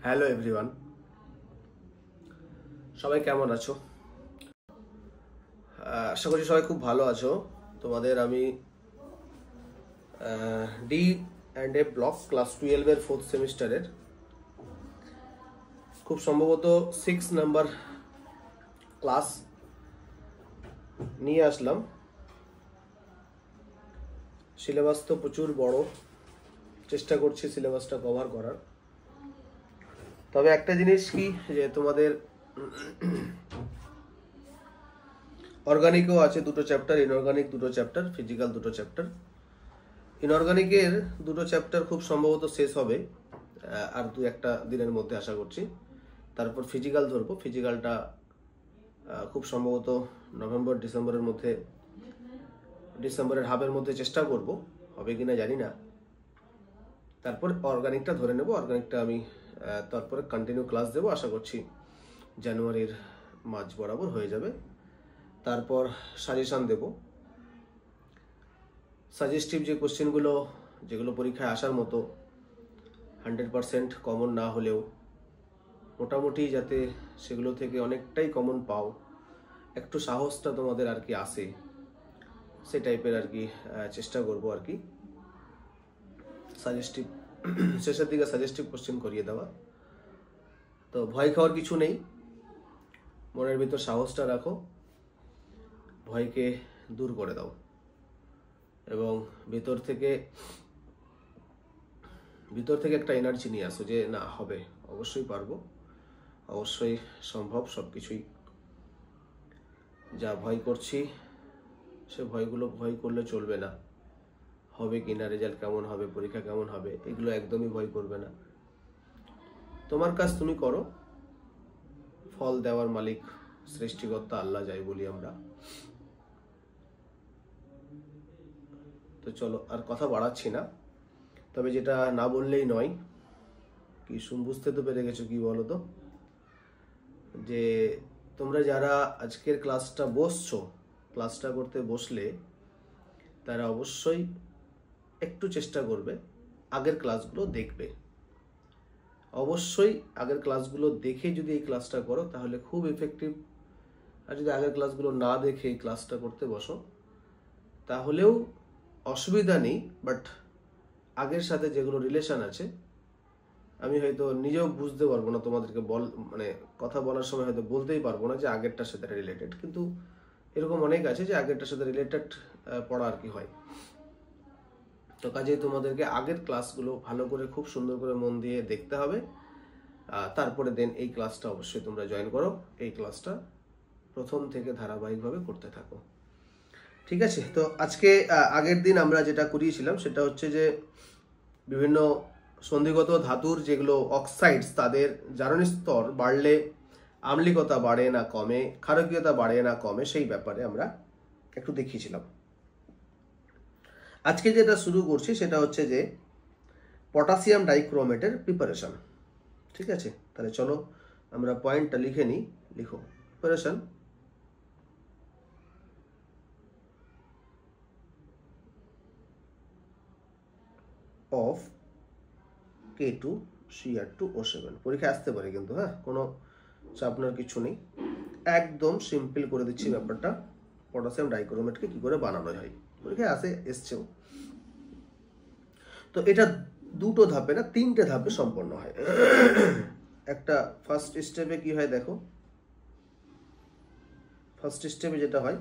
Hello everyone, সবাই কেমন আছো? আশা করছি সবাই খুব ভালো আছো। তোমাদের আমি D and A block class 12-এর 4th সেমিস্টারের খুব সম্ভবত 6 নাম্বার ক্লাস নিয়ে আসলাম। সিলেবাস তো প্রচুর বড়, চেষ্টা করছি সিলেবাসটা কভার করার। তবে একটা জিনিস কি, যে তোমাদের অর্গানিকও আছে 2টো চ্যাপ্টার, ইনঅর্গানিক 2টো চ্যাপ্টার, ফিজিক্যাল 2টো চ্যাপ্টার। ইনঅর্গানিকের 2টো চ্যাপ্টার খুব সম্ভবত শেষ হবে আর 2-1 দিনের মধ্যে আশা করছি। তারপর ফিজিক্যাল ধরবো। ফিজিক্যালটা খুব সম্ভবত নভেম্বর ডিসেম্বরের মধ্যে, ডিসেম্বরের হাফের মধ্যে চেষ্টা করব, হবে কিনা জানি না। তারপর অর্গানিকটা ধরে নেব। অর্গানিকটা আমি তারপরে কন্টিনিউ ক্লাস দেবো, আশা করছি জানুয়ারির মাঝ বরাবর হয়ে যাবে। তারপর সাজেশান দেব। সাজেস্টিভ যে কোশ্চেনগুলো, যেগুলো পরীক্ষায় আসার মতো, 100% কমন না হলেও মোটামুটি যাতে সেগুলো থেকে অনেকটাই কমন পাও, একটু সাহসটা তোমাদের আর কি আসে, সে টাইপের আর কি চেষ্টা করব আর কি। সাজেস্টিভ শেষের দিকে সাজেস্টিভ কোশ্চেন করিয়ে দেওয়া। তো ভয় খাওয়ার কিছু নেই, মনের ভিতর সাহসটা রাখো, ভয়কে দূর করে দাও এবং ভিতর থেকে একটা এনার্জি নিয়ে আসো যে না, হবে, অবশ্যই পারবো, অবশ্যই সম্ভব। সব কিছুই যা ভয় করছি সে ভয়গুলো ভয় করলে চলবে না। হবে কিনা, রেজাল্ট কেমন হবে, পরীক্ষা কেমন হবে, এগুলো একদমই ভয় করবে না। তোমার কাজ তুমি করো, ফল দেওয়ার মালিক সৃষ্টিকর্তা আল্লাহ যাই বলি আমরা। তো চলো, আর কথা বাড়াচ্ছি না। তবে যেটা না বললেই নয়, কি বুঝতে তো পেরে গেছো, কি বলো তো, যে তোমরা যারা আজকের ক্লাসটা করতে বসলে, তারা অবশ্যই একটু চেষ্টা করবে আগের ক্লাসগুলো দেখবে। অবশ্যই আগের ক্লাসগুলো দেখে যদি এই ক্লাসটা করো তাহলে খুব এফেক্টিভ। আর যদি আগের ক্লাসগুলো না দেখে এই ক্লাসটা করতে বসো তাহলেও অসুবিধা নেই, বাট আগের সাথে যেগুলো রিলেশন আছে, আমি হয়তো নিজেও বুঝতে পারবো না, তোমাদেরকে মানে কথা বলার সময় হয়তো বলতেই পারবো না যে আগেরটার সাথে রিলেটেড, কিন্তু এরকম অনেক আছে যে আগেরটার সাথে রিলেটেড পড়া আর কি হয়। তো কাজেই তোমাদেরকে আগের ক্লাসগুলো ভালো করে খুব সুন্দর করে মন দিয়ে দেখতে হবে। তারপরে দেন এই ক্লাসটা অবশ্যই তোমরা জয়েন করো। এই ক্লাসটা প্রথম থেকে ধারাবাহিকভাবে করতে থাকো, ঠিক আছে? তো আজকে আগের দিন আমরা যেটা করিয়েছিলাম সেটা হচ্ছে যে বিভিন্ন সন্ধিগত ধাতুর যেগুলো অক্সাইডস, তাদের জারণ স্তর বাড়লে আম্লিকতা বাড়ে না কমে, ক্ষারকীয়তা বাড়ে না কমে, সেই ব্যাপারে আমরা একটু দেখিয়েছিলাম। আজকে যেটা শুরু করছি সেটা হচ্ছে যে পটাশিয়াম ডাইক্রোমেটের প্রিপারেশন, ঠিক আছে? তাহলে চলো আমরা পয়েন্টটা লিখে নিই। লিখো, প্রিপারেশন অফ K2Cr2O7। পরীক্ষায় আসতে পারে কিন্তু, হ্যাঁ, কোনো চাপ নেওয়ার কিছু নেই, একদম সিম্পল করে দিচ্ছি ব্যাপারটা। পটাশিয়াম ডাইক্রোমেটকে কি করে বানানো হয়, পরীক্ষায় এসছেও। তো এটা 2টো ধাপে না 3টে ধাপে সম্পন্ন হয়। একটা ফার্স্ট স্টেপে কি হয় দেখো, ফার্স্ট স্টেপে যেটা হয়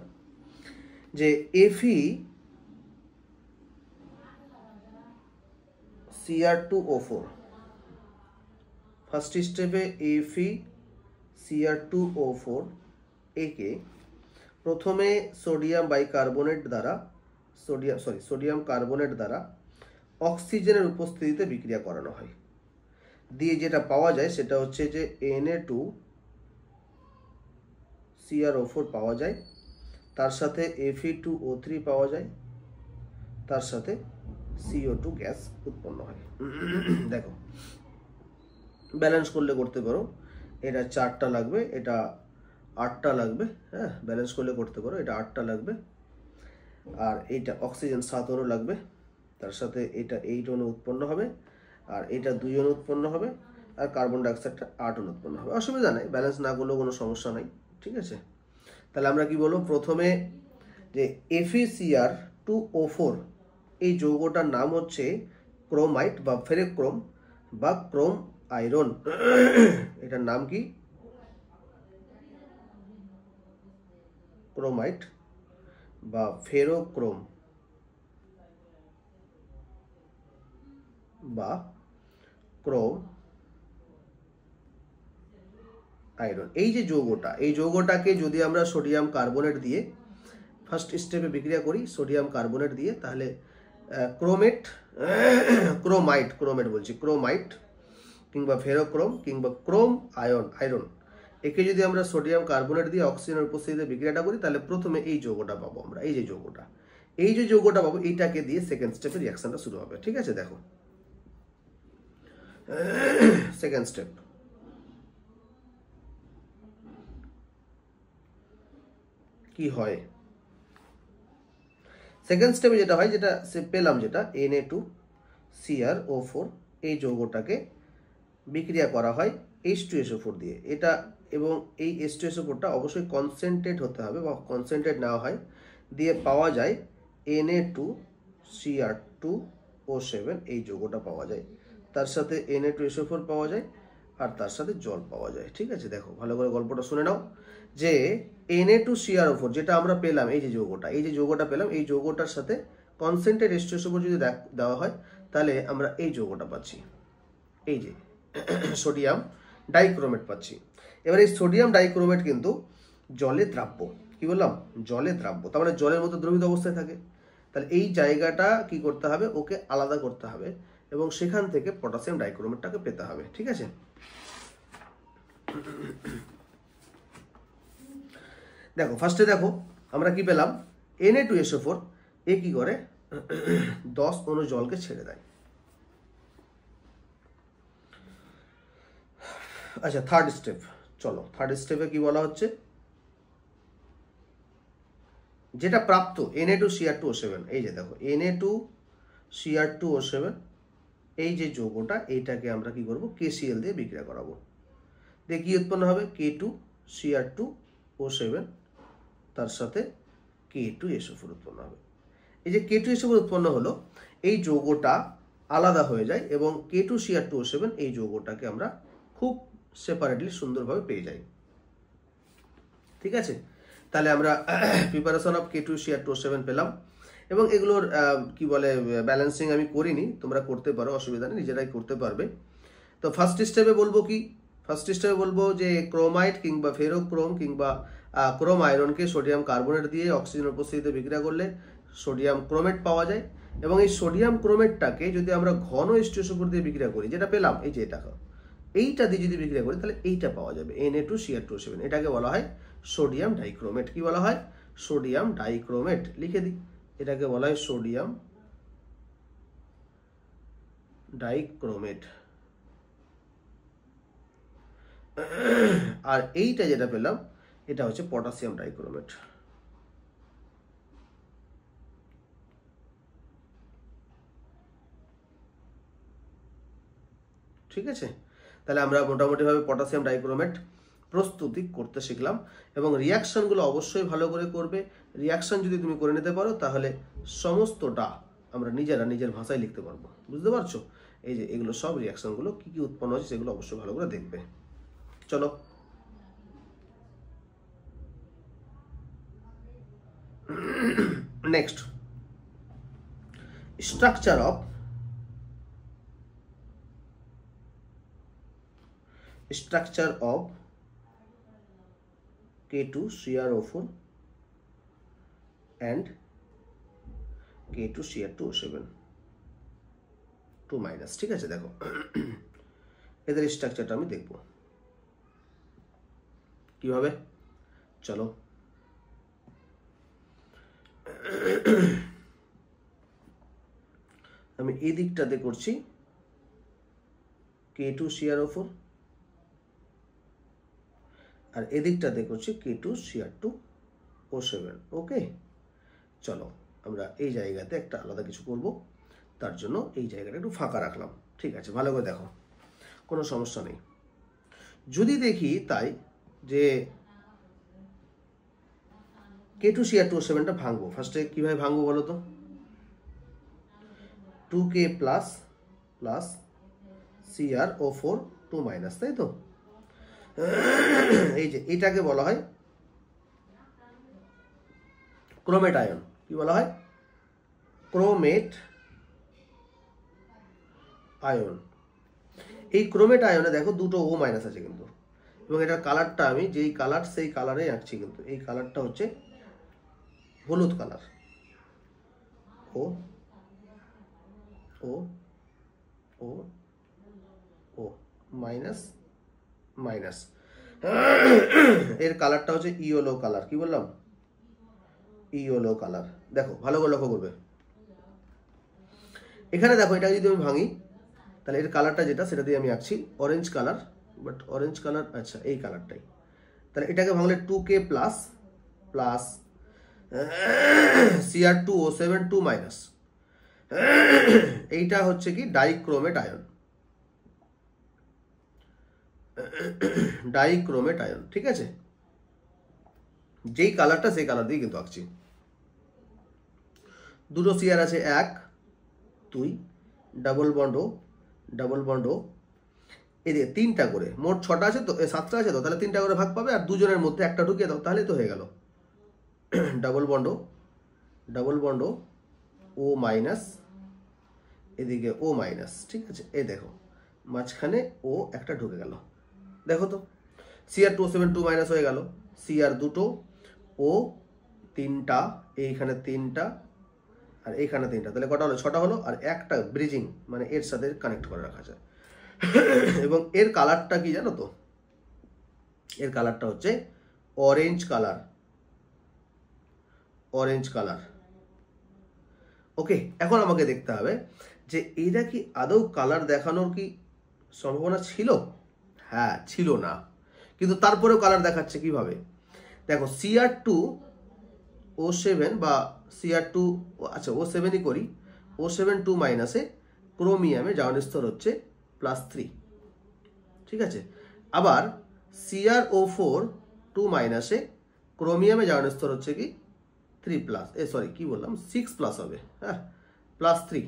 যে FeCr2O4, ফার্স্ট স্টেপে FeCr2O4 একে প্রথমে সোডিয়াম কার্বনেট দ্বারা অক্সিজেনের উপস্থিতিতে বিক্রিয়া করানো হয়। দিয়ে যেটা পাওয়া যায় সেটা হচ্ছে যে Na2CrO4 পাওয়া যায়, তার সাথে Fe2O3 পাওয়া যায়, তার সাথে CO2 গ্যাস উৎপন্ন হয়। দেখো, ব্যালেন্স করলে করতে পারো, এটা 4টা লাগবে, এটা 8টা লাগবে, হ্যাঁ, ব্যালেন্স করলে করতে পারো, এটা 8টা লাগবে, আর এইটা অক্সিজেন 7 অণু লাগবে, তার সাথে এটা 8 অণু উৎপন্ন হবে, আর এটা 2 অণু উৎপন্ন হবে, আর কার্বন ডাইঅক্সাইডটা 8 অণু উৎপন্ন হবে। অসুবিধা নেই, ব্যালেন্স না করলেও কোনো সমস্যা নাই, ঠিক আছে। তাহলে আমরা কি বলবো, প্রথমে যে FeCr2O4 এই যৌগটার নাম হচ্ছে ক্রোমাইট বা ফেরোক্রোম বা ক্রোম আয়রন। এটার নাম কি? ক্রোমাইট বা ফেরোক্রোম বা ক্রোম আয়রন। এই যে যৌগটা, এই যৌগটাকে যদি আমরা সোডিয়াম কার্বনেট দিয়ে ফার্স্ট স্টেপে বিক্রিয়া করি, সোডিয়াম কার্বনেট দিয়ে, তাহলে ক্রোমাইট কিংবা ফেরোক্রোম কিংবা ক্রোম আয়রন, একে যদি আমরা সোডিয়াম কার্বনেট দিয়ে অক্সিজেনের উপস্থিতিতে বিক্রিয়াটা করি, তাহলে প্রথমে এই যৌগটা পাবো আমরা। এই যে যৌগটা পাবো, এইটাকে দিয়ে সেকেন্ড স্টেপে রিয়াকশনটা শুরু হবে, ঠিক আছে। দেখো সেকেন্ড স্টেপ, কি হয় সেকেন্ড স্টেপে? যেটা হয়, যেটা পেলাম, যেটা Na2Cr O4 এই যৌগটাকে বিক্রিয়া করা হয় H2SO4 দিয়ে। এটা এবং এই H2SO4টা অবশ্যই কনসেন্ট্রেট হতে হবে বা কনসেন্ট্রেট নেওয়া হয়, দিয়ে পাওয়া যায় Na2Cr2O7 এই যৌগটা পাওয়া যায়, তার সাথে Na2SO4 পাওয়া যায়, আর তার সাথে জল পাওয়া যায়, ঠিক আছে। দেখো ভালো করে গল্পটা শুনে নাও, যে Na2Cr4 যেটা আমরা পেলাম, এই যে যৌগটা পেলাম, এই যৌগটার সাথে কনসেন্ট্রেট H2SO4 যদি দেওয়া হয়, তাহলে আমরা এই যৌগটা পাচ্ছি, এই যে সোডিয়াম ডাইক্রোমেট পাচ্ছি। এবার এই সোডিয়াম ডাইক্রোমেট কিন্তু জলে দ্রাব্য। কি বললাম? জলে দ্রাব্য, তার মানে জলের মতো দ্রবীত অবস্থায় থাকে। তাহলে এই জায়গাটা কি করতে হবে, ওকে আলাদা করতে হবে, এবং সেখান থেকে পটাশিয়াম ডাইক্রোমেটটাকে পেতে হবে, ঠিক আছে। দেখো ফার্স্টে দেখো আমরা কি পেলাম, Na2SO4 এ কি করে 10 অণু জলকে ছেড়ে দেয়। আচ্ছা, থার্ড স্টেপ, চলো থার্ড স্টেপে কি বলা হচ্ছে, যেটা প্রাপ্ত Na2Cr2O7, এই যে দেখো Na2Cr2O7 এই যে যৌগটা, এইটাকে আমরা কি করব, KCl দিয়ে বিক্রিয়া করাবো, দিয়ে কি উৎপন্ন হবে, K2Cr2O7 তার সাথে K2SO4 উৎপন্ন হবে। এই যে K2SO4 উৎপন্ন হলো, এই যৌগটা আলাদা হয়ে যায়, এবং K2Cr2O7 এই যৌগটাকে আমরা খুব সেপারেটলি সুন্দরভাবে পেয়ে যাই, ঠিক আছে। তাহলে আমরা প্রিপারেশন অফ K2Cr2O7 পেলাম, এবং এগুলোর কি বলে ব্যালেন্সিং আমি করিনি, তোমরা করতে পারো, অসুবিধা নেই, নিজেরাই করতে পারবে। তো ফার্স্ট স্টেপে বলবো যে ক্রোমাইট কিংবা ফেরোক্রোম কিংবা ক্রোম আয়রনকে সোডিয়াম কার্বনেট দিয়ে অক্সিজেন উপস্থিতিতে বিক্রিয়া করলে সোডিয়াম ক্রোমেট পাওয়া যায়, এবং এই সোডিয়াম ক্রোমেটটাকে যদি আমরা ঘন H2SO4 দিয়ে বিক্রিয়া করি, যেটা পেলাম, এই যে এইটা দিয়ে যদি বিক্রিয়া করি, তাহলে এইটা পাওয়া যাবে Na2Cr2O7। এটাকে বলা হয় সোডিয়াম ডাইক্রোমেট। কি বলা হয়? Sodium dichromate. লিখে দিই, এটাকে বলা হয় সোডিয়াম ডাইক্রোমেট। আর এইটা যেটা পেলাম, এটা হচ্ছে পটাশিয়াম ডাইক্রোমেট। ঠিক আছে, তাহলে আমরা মোটামুটিভাবে পটাশিয়াম ডাইক্রোমেট প্রস্তুতি করতে শিখলাম, এবং রিয়াকশনগুলো অবশ্যই ভালো করে করবে। রিয়াকশন যদি তুমি করে নিতে পারো, তাহলে সমস্তটা আমরা নিজের ভাষায় লিখতে পারবো, বুঝতে পারছো? এই যে এগুলো সব রিয়াকশনগুলো কি কি উৎপন্ন হচ্ছে, সেগুলো অবশ্যই ভালো করে দেখবে। চলো next, structure of K2Cr4 and K2Cr2O7 2-, ঠিক আছে। দেখো এদের স্ট্রাকচারটা আমি দেখব কিভাবে, চলো। আমি এই দিকটাতে করছি K2Cr4, আর এদিকটাতে করছি K2Cr2O7। ওকে, চলো আমরা এই জায়গাতে একটা আলাদা কিছু করব, তার জন্য এই জায়গাটা একটু ফাঁকা রাখলাম। ঠিক আছে, ভালো করে দেখো, কোনো সমস্যা নেই। যদি দেখি তাই যে K2CR2O7টা ভাঙবো, ফার্স্টে কিভাবে ভাঙবো বলো তো? 2K plus plus CrO4 2 minus, তাই তো? এই যে এটাকে বলা হয় ক্রোমেট আয়ন। কি বলা হয়? Chromate ion. এই ক্রোমেট আয়নে দেখো দুটো O মাইনাস আছে কিন্তু, এবং এটার কালারটা আমি যেই কালার সেই কালারে আঁকছি, কিন্তু এই কালারটা হচ্ছে হলুদ কালার। ও ও ও ও মাইনাস মাইনাস, এর কালারটা হচ্ছে ইয়েলো কালার। কি বললাম? Yellow colour. দেখো ভালো করে লক্ষ্য করবে, এখানে দেখো এটা যদি আমি ভাঙি তাহলে এর কালারটা যেটা সেটা দিয়ে আমি আঁকছি orange colour, but orange colour, আচ্ছা এই কালারটাই। তাহলে এটাকে ভাঙলে 2K plus plus Cr2O7 2 minus, এইটা হচ্ছে কি ডাইক্রোমেট আয়ন। ডাইক্রোমেট আয়ন, ঠিক আছে? যেই কালারটা সেই কালার দিয়ে কিন্তু আঁকছি। দুটো Cr আছে, 1 2, ডাবল বন্ডো ডাবল বন্ডো, এদিকে 3টা করে, মোট 6টা আছে তো, 7টা আছে তো, তাহলে 3টা করে ভাগ পাবে, আর দুজনের মধ্যে একটা ঢুকিয়ে দাও, তাহলে তো হয়ে গেল। ডাবল বন্ডো O মাইনাস, এদিকে O মাইনাস, ঠিক আছে? এই দেখো মাঝখানে O একটা ঢুকে গেল, দেখো তো Cr2O7 2 মাইনাস হয়ে গেল। Cr দুটো, O 3টা, এইখানে 3টা আর এইখানে 3টা, তাহলে কটা হলো? 6টা হলো, আর একটা ব্রিজিং মানে এর সাথে কানেক্ট করে রাখা যায়। এবং এর কালারটা কি জানো তো? এর কালারটা হচ্ছে অরেঞ্জ কালার, অরেঞ্জ কালার। ওকে, এখন আমাকে দেখতে হবে যে এটা কি আদৌ কালার দেখানোর কি সম্ভাবনা ছিল? হ্যাঁ, ছিল না, কিন্তু তারপরেও কালার দেখাচ্ছে। কিভাবে? দেখো Cr2O7 বা Cr2, আচ্ছা O7ই করি, O7 2 মাইনাসে ক্রোমিয়ামে জারণ স্তর হচ্ছে +3, ঠিক আছে? আবার CrO4 2 মাইনাসে ক্রোমিয়ামে জারণ স্তর হচ্ছে কি 3 প্লাস, সরি কি বললাম, 6 প্লাস হবে, হ্যাঁ +3।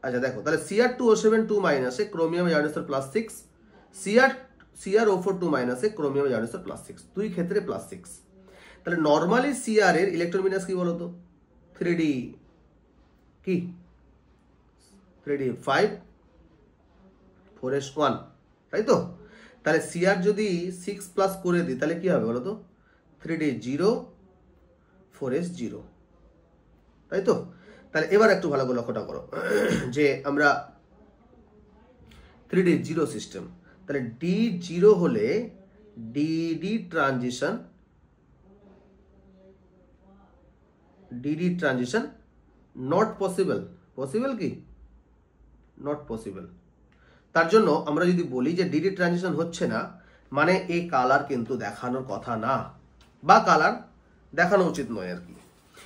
আচ্ছা দেখো, তাহলে Cr2O7 2 মাইনাসে ক্রোমিয়ামে জারণ স্তর +6, CrO4 2 মাইনাসে ক্রোমিয়ামে জারণ স্তর +6, দুই ক্ষেত্রে +6। তাহলে নর্মালি Cr এর ইলেকট্রন বিন্যাস কি বলতো? 3D কি 3D 5 4s1, তাই তো? তাহলে Cr যদি 6 প্লাস করে দিই তাহলে কি হবে বলতো? 3D 0 4s0, তাই তো? তাহলে এবার একটু ভালো করে লক্ষ্যটা করো যে আমরা 3D 0 সিস্টেম, তাহলে D0 হলে DD transition not possible. Possible কি? Not possible. তার জন্য আমরা যদি বলি যে ডিডি ট্রানজিশন হচ্ছে না, মানে এই কালার কিন্তু দেখানোর কথা না, বা কালার দেখানো উচিত নয় আর কি,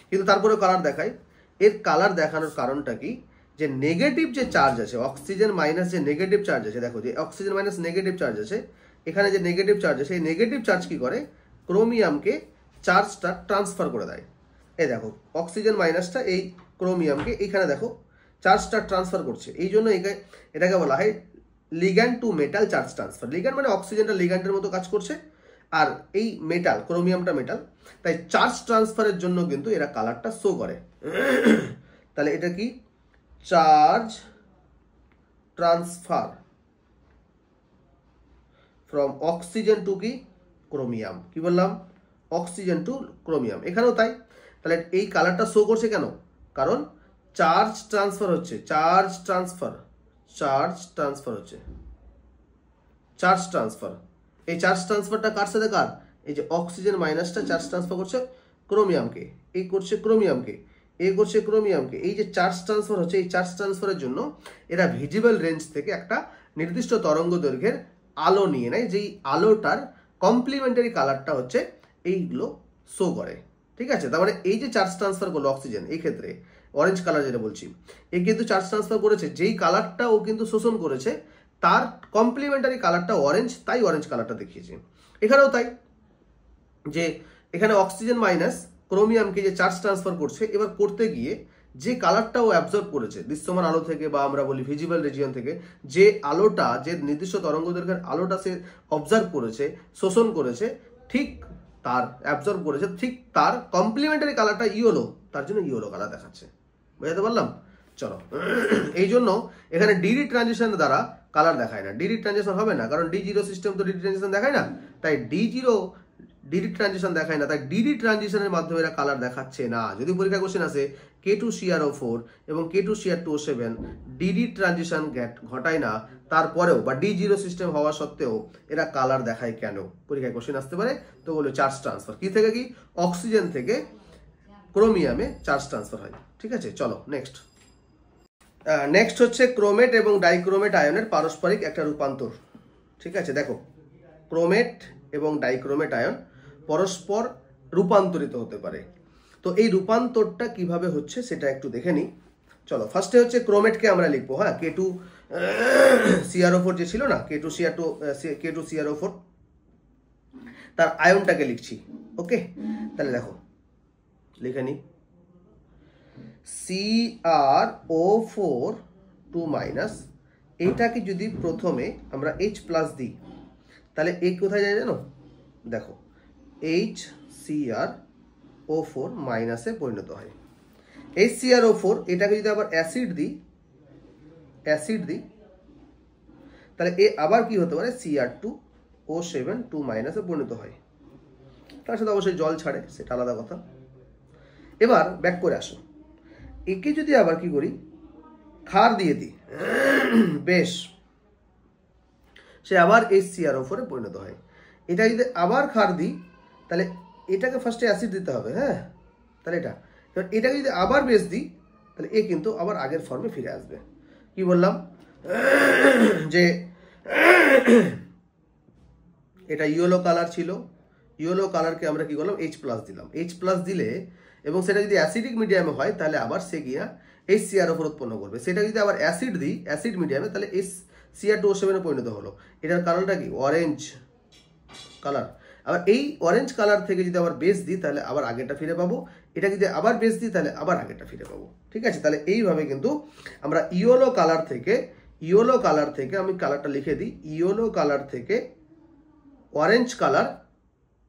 কিন্তু তারপরে কালার দেখায়। এর কালার দেখানোর কারণটা কি? যে নেগেটিভ যে চার্জ আছে, অক্সিজেন মাইনাস যে নেগেটিভ চার্জ আছে, দেখো যে অক্সিজেন মাইনাস নেগেটিভ চার্জ আছে, এখানে যে নেগেটিভ চার্জ আছে, এই নেগেটিভ চার্জ কি করে? ক্রোমিয়ামকে চার্জটা ট্রান্সফার করে দেয়। এই দেখো অক্সিজেন মাইনাসটা এই ক্রোমিয়ামকে এইখানে দেখো চার্জটা ট্রান্সফার করছে, এই জন্য এটাকে বলা হয় ligand to metal charge transfer. Ligand মানে অক্সিজেনটা লিগ্যান্ডের মতো কাজ করছে, আর এই মেটাল, ক্রোমিয়ামটা মেটাল, তাই চার্জ ট্রান্সফারের জন্য কিন্তু এরা কালারটা শো করে। তাহলে এটা কি? Charge transfer from oxygen to কি ক্রোমিয়াম। কি বললাম? অক্সিজেন টু ক্রোমিয়াম, এখানেও তাই। তাহলে এই কালারটা শো করছে কেন? কারণ চার্জ ট্রান্সফার হচ্ছে, চার্জ ট্রান্সফার হচ্ছে, চার্জ ট্রান্সফার। এই চার্জ ট্রান্সফারটা কার সাথে কার? এই যে অক্সিজেন মাইনাসটা চার্জ ট্রান্সফার করছে ক্রোমিয়ামকে, এই করছে ক্রোমিয়ামকে, এই করছে ক্রোমিয়ামকে। এই যে চার্জ ট্রান্সফার হচ্ছে, এই চার্জ ট্রান্সফারের জন্য এরা ভিজিবল রেঞ্জ থেকে একটা নির্দিষ্ট তরঙ্গ দৈর্ঘ্যের আলো নিয়ে নেয়, যেই আলোটার কমপ্লিমেন্টারি কালারটা হচ্ছে এইগুলো শো করে। ঠিক আছে, তার মানে এই যে চার্জ ট্রান্সফার করলো অক্সিজেন, এই ক্ষেত্রে অরেঞ্জ কালার যেটা বলছি, এ কিন্তু চার্জ ট্রান্সফার করেছে, যেই কালারটা ও কিন্তু শোষণ করেছে তার কমপ্লিমেন্টারি কালারটা অরেঞ্জ, তাই অরেঞ্জ কালারটা দেখিয়েছে। এখানেও তাই, যে এখানে অক্সিজেন মাইনাস ক্রোমিয়ামকে যে চার্জ ট্রান্সফার করছে, এবার করতে গিয়ে যে কালারটা ও অ্যাবজর্ব করেছে দৃশ্যমান আলো থেকে, বা আমরা বলি ভিজিবল রিজিয়ন থেকে, যে আলোটা, যে নির্দিষ্ট তরঙ্গদৈর্ঘ্যের আলোটা সে অবজার্ভ করেছে, শোষণ করেছে, ঠিক তার অ্যাবজর্ব করেছে, ঠিক তার কমপ্লিমেন্টারি কালারটা ইয়েলো, তার জন্য ইয়েলো কালার দেখাচ্ছে। বুঝতে পারলাম? চলো, এই জন্য এখানে ডিডি ট্রানজিশন দ্বারা কালার দেখায় না, ডিডি ট্রানজিশন হবে না, কারণ ডি0 সিস্টেম তো ডিডি ট্রানজিশন দেখায় না, তাই ডিডি ট্রানজিশন দেখায় না, তাই ডিডি ট্রানজিশনের মাধ্যমে এরা কালার দেখাচ্ছে না। যদি পরীক্ষা কোশ্চেন আসে K2CrO4 এবং K2Cr2O7 ডিডি ট্রানজিশন ঘটায় না, তারপরেও বা D0 সিস্টেম হওয়া সত্ত্বেও এরা কালার দেখায় কেন, পরীক্ষায় কোশ্চেন আসতে পারে। তো বলো চার্জ ট্রান্সফার কি থেকে, কি অক্সিজেন থেকে ক্রোমিয়ামে চার্জ ট্রান্সফার হয়। ঠিক আছে, চলো নেক্সট। নেক্সট হচ্ছে ক্রোমেট এবং ডাইক্রোমেট আয়নের পারস্পরিক একটা রূপান্তর। ঠিক আছে, দেখো ক্রোমেট এবং ডাইক্রোমেট আয়ন পরস্পর রূপান্তরিত হতে পারে। তো এই রূপান্তরটা কিভাবে হচ্ছে সেটা একটু দেখে নিই। চলো, ফার্স্টে হচ্ছে ক্রোমেটকে আমরা লিখবো, হ্যাঁ, K2CrO4 যে ছিল না, K2CrO4 তার আয়নটাকে লিখছি। ওকে, তাহলে দেখো লিখে নিই, CrO4 2- এইটাকে যদি প্রথমে আমরা H+ দিই, তাহলে এই কোথায় যায় জানো, দেখো HCrO4 মাইনাসে পরিণত হয়। HCrO4 এটাকে যদি আবার অ্যাসিড দিই, তাহলে এ আবার কি হতে পারে, Cr2O7 2- পরিণত হয়। তার সাথে অবশ্যই জল ছাড়ে, সেটা আলাদা কথা। এবার ব্যাক করে আসো, একে যদি আবার কি করি, ক্ষার দিয়ে দিই, বেশ, সে আবার HCrO4 এ পরিণত হয়। এটা যদি আবার ক্ষার দিই, তাহলে এটাকে ফার্স্টে অ্যাসিড দিতে হবে, হ্যাঁ, তাহলে এটাকে যদি আবার বেস দিই, তাহলে এ কিন্তু আবার আগের ফর্মে ফিরে আসবে। কি বললাম, যে এটা ইয়েলো কালার ছিল, ইয়েলো কালারকে আমরা কি করলাম, H+ দিলাম। H+ দিলে এবং সেটা যদি অ্যাসিডিক মিডিয়ামে হয়, তাহলে আবার সে গিয়া HCrO4 উৎপন্ন করবে। সেটা যদি আবার অ্যাসিড দিই, অ্যাসিড মিডিয়ামে, তাহলে Cr2O7 এ পরিণত হলো। এটার কালারটা কি, অরেঞ্জ কালার। আবার এই অরেঞ্জ কালার থেকে যদি আবার বেস দিই, তাহলে আবার আগেরটা ফিরে পাবো। এটা যদি আবার বেস দিই, তাহলে আবার আগেরটা ফিরে পাবো। ঠিক আছে, তাহলে এইভাবে কিন্তু আমরা ইয়েলো কালার থেকে আমি কালারটা লিখে দিই, ইয়েলো কালার থেকে অরেঞ্জ কালার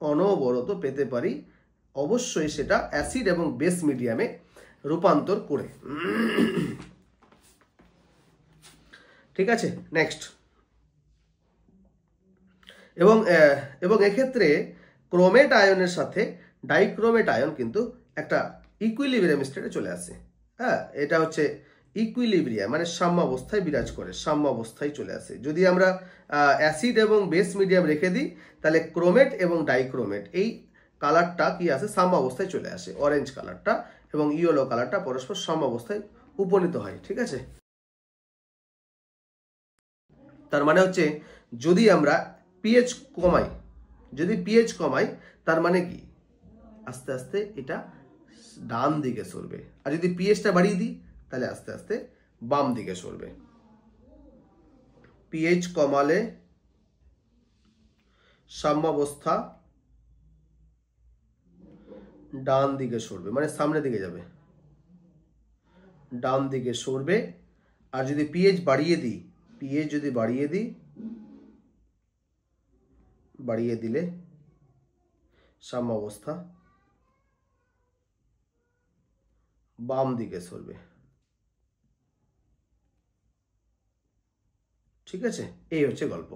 অনবরত পেতে পারি, অবশ্যই সেটা অ্যাসিড এবং বেস মিডিয়ামে রূপান্তর করে। ঠিক আছে, নেক্সট। এবং এক্ষেত্রে ক্রোমেট আয়নের সাথে ডাইক্রোমেট আয়ন কিন্তু একটা ইকুইলিব্রিয়াম স্টেটে চলে আসে। হ্যাঁ, এটা হচ্ছে ইকুইলিব্রিয়াম, মানে সাম্যাবস্থায় বিরাজ করে, সাম্যাবস্থায় চলে আসে। যদি আমরা অ্যাসিড এবং বেস মিডিয়াম রেখে দিই, তাহলে ক্রোমেট এবং ডাইক্রোমেট এই কালারটা কি আসে, সাম্যাবস্থায় চলে আসে, অরেঞ্জ কালারটা এবং ইয়েলো কালারটা পরস্পর সাম্যাবস্থায় উপনীত হয়। ঠিক আছে, তার মানে হচ্ছে যদি আমরা পিএইচ কমাই, তার মানে কি, আস্তে আস্তে এটা ডান দিকে সরবে। আর যদি পিএইচটা বাড়িয়ে দিই, তাহলে আস্তে আস্তে বাম দিকে সরবে। পিএইচ কমালে সাম্যাবস্থা ডান দিকে সরবে, মানে সামনের দিকে যাবে, ডান দিকে সরবে। আর যদি পিএইচ যদি বাড়িয়ে দিলে সাম্যাবস্থা বাম দিকে সরবে। ঠিক আছে, এই হচ্ছে গল্প।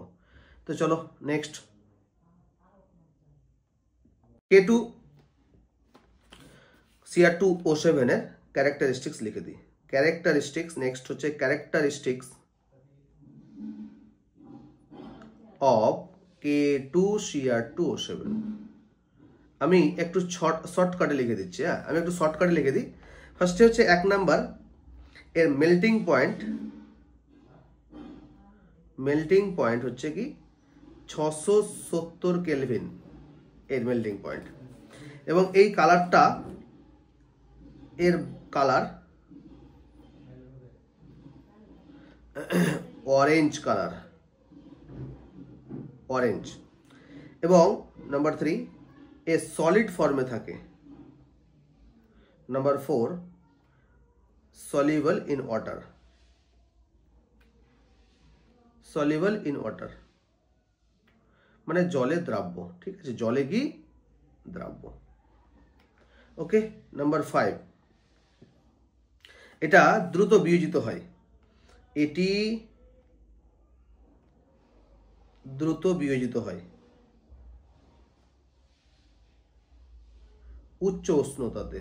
তো চলো নেক্সট, K2Cr2O7 এর ক্যারেক্টারিস্টিক্স লিখে দিই। ক্যারেক্টারিস্টিক্স, নেক্সট হচ্ছে ক্যারেক্টারিস্টিক্স অফ K2Cr2O7। আমি একটু শর্টকাটে লিখে দিচ্ছি, হ্যাঁ, আমি একটু শর্টকাটে লিখে দিই। ফার্স্টে হচ্ছে 1 নাম্বার, এর মেল্টিং পয়েন্ট হচ্ছে কি 670 কেলভিন, এর মেল্টিং পয়েন্ট। এবং এই কালারটা এর কালার অরেঞ্জ কালার, অরেঞ্জ। এবং নাম্বার 3 এ সলিড ফর্মে থাকে। Number 4 soluble in water, soluble in water মানে জলে দ্রাব্য, ঠিক আছে, জলে কি দ্রাব্য। ওকে, নাম্বার 5 এটা দ্রুত বিয়োজিত হয়, এটি দ্রুত বিয়োজিত হয় উচ্চ উষ্ণতাতে,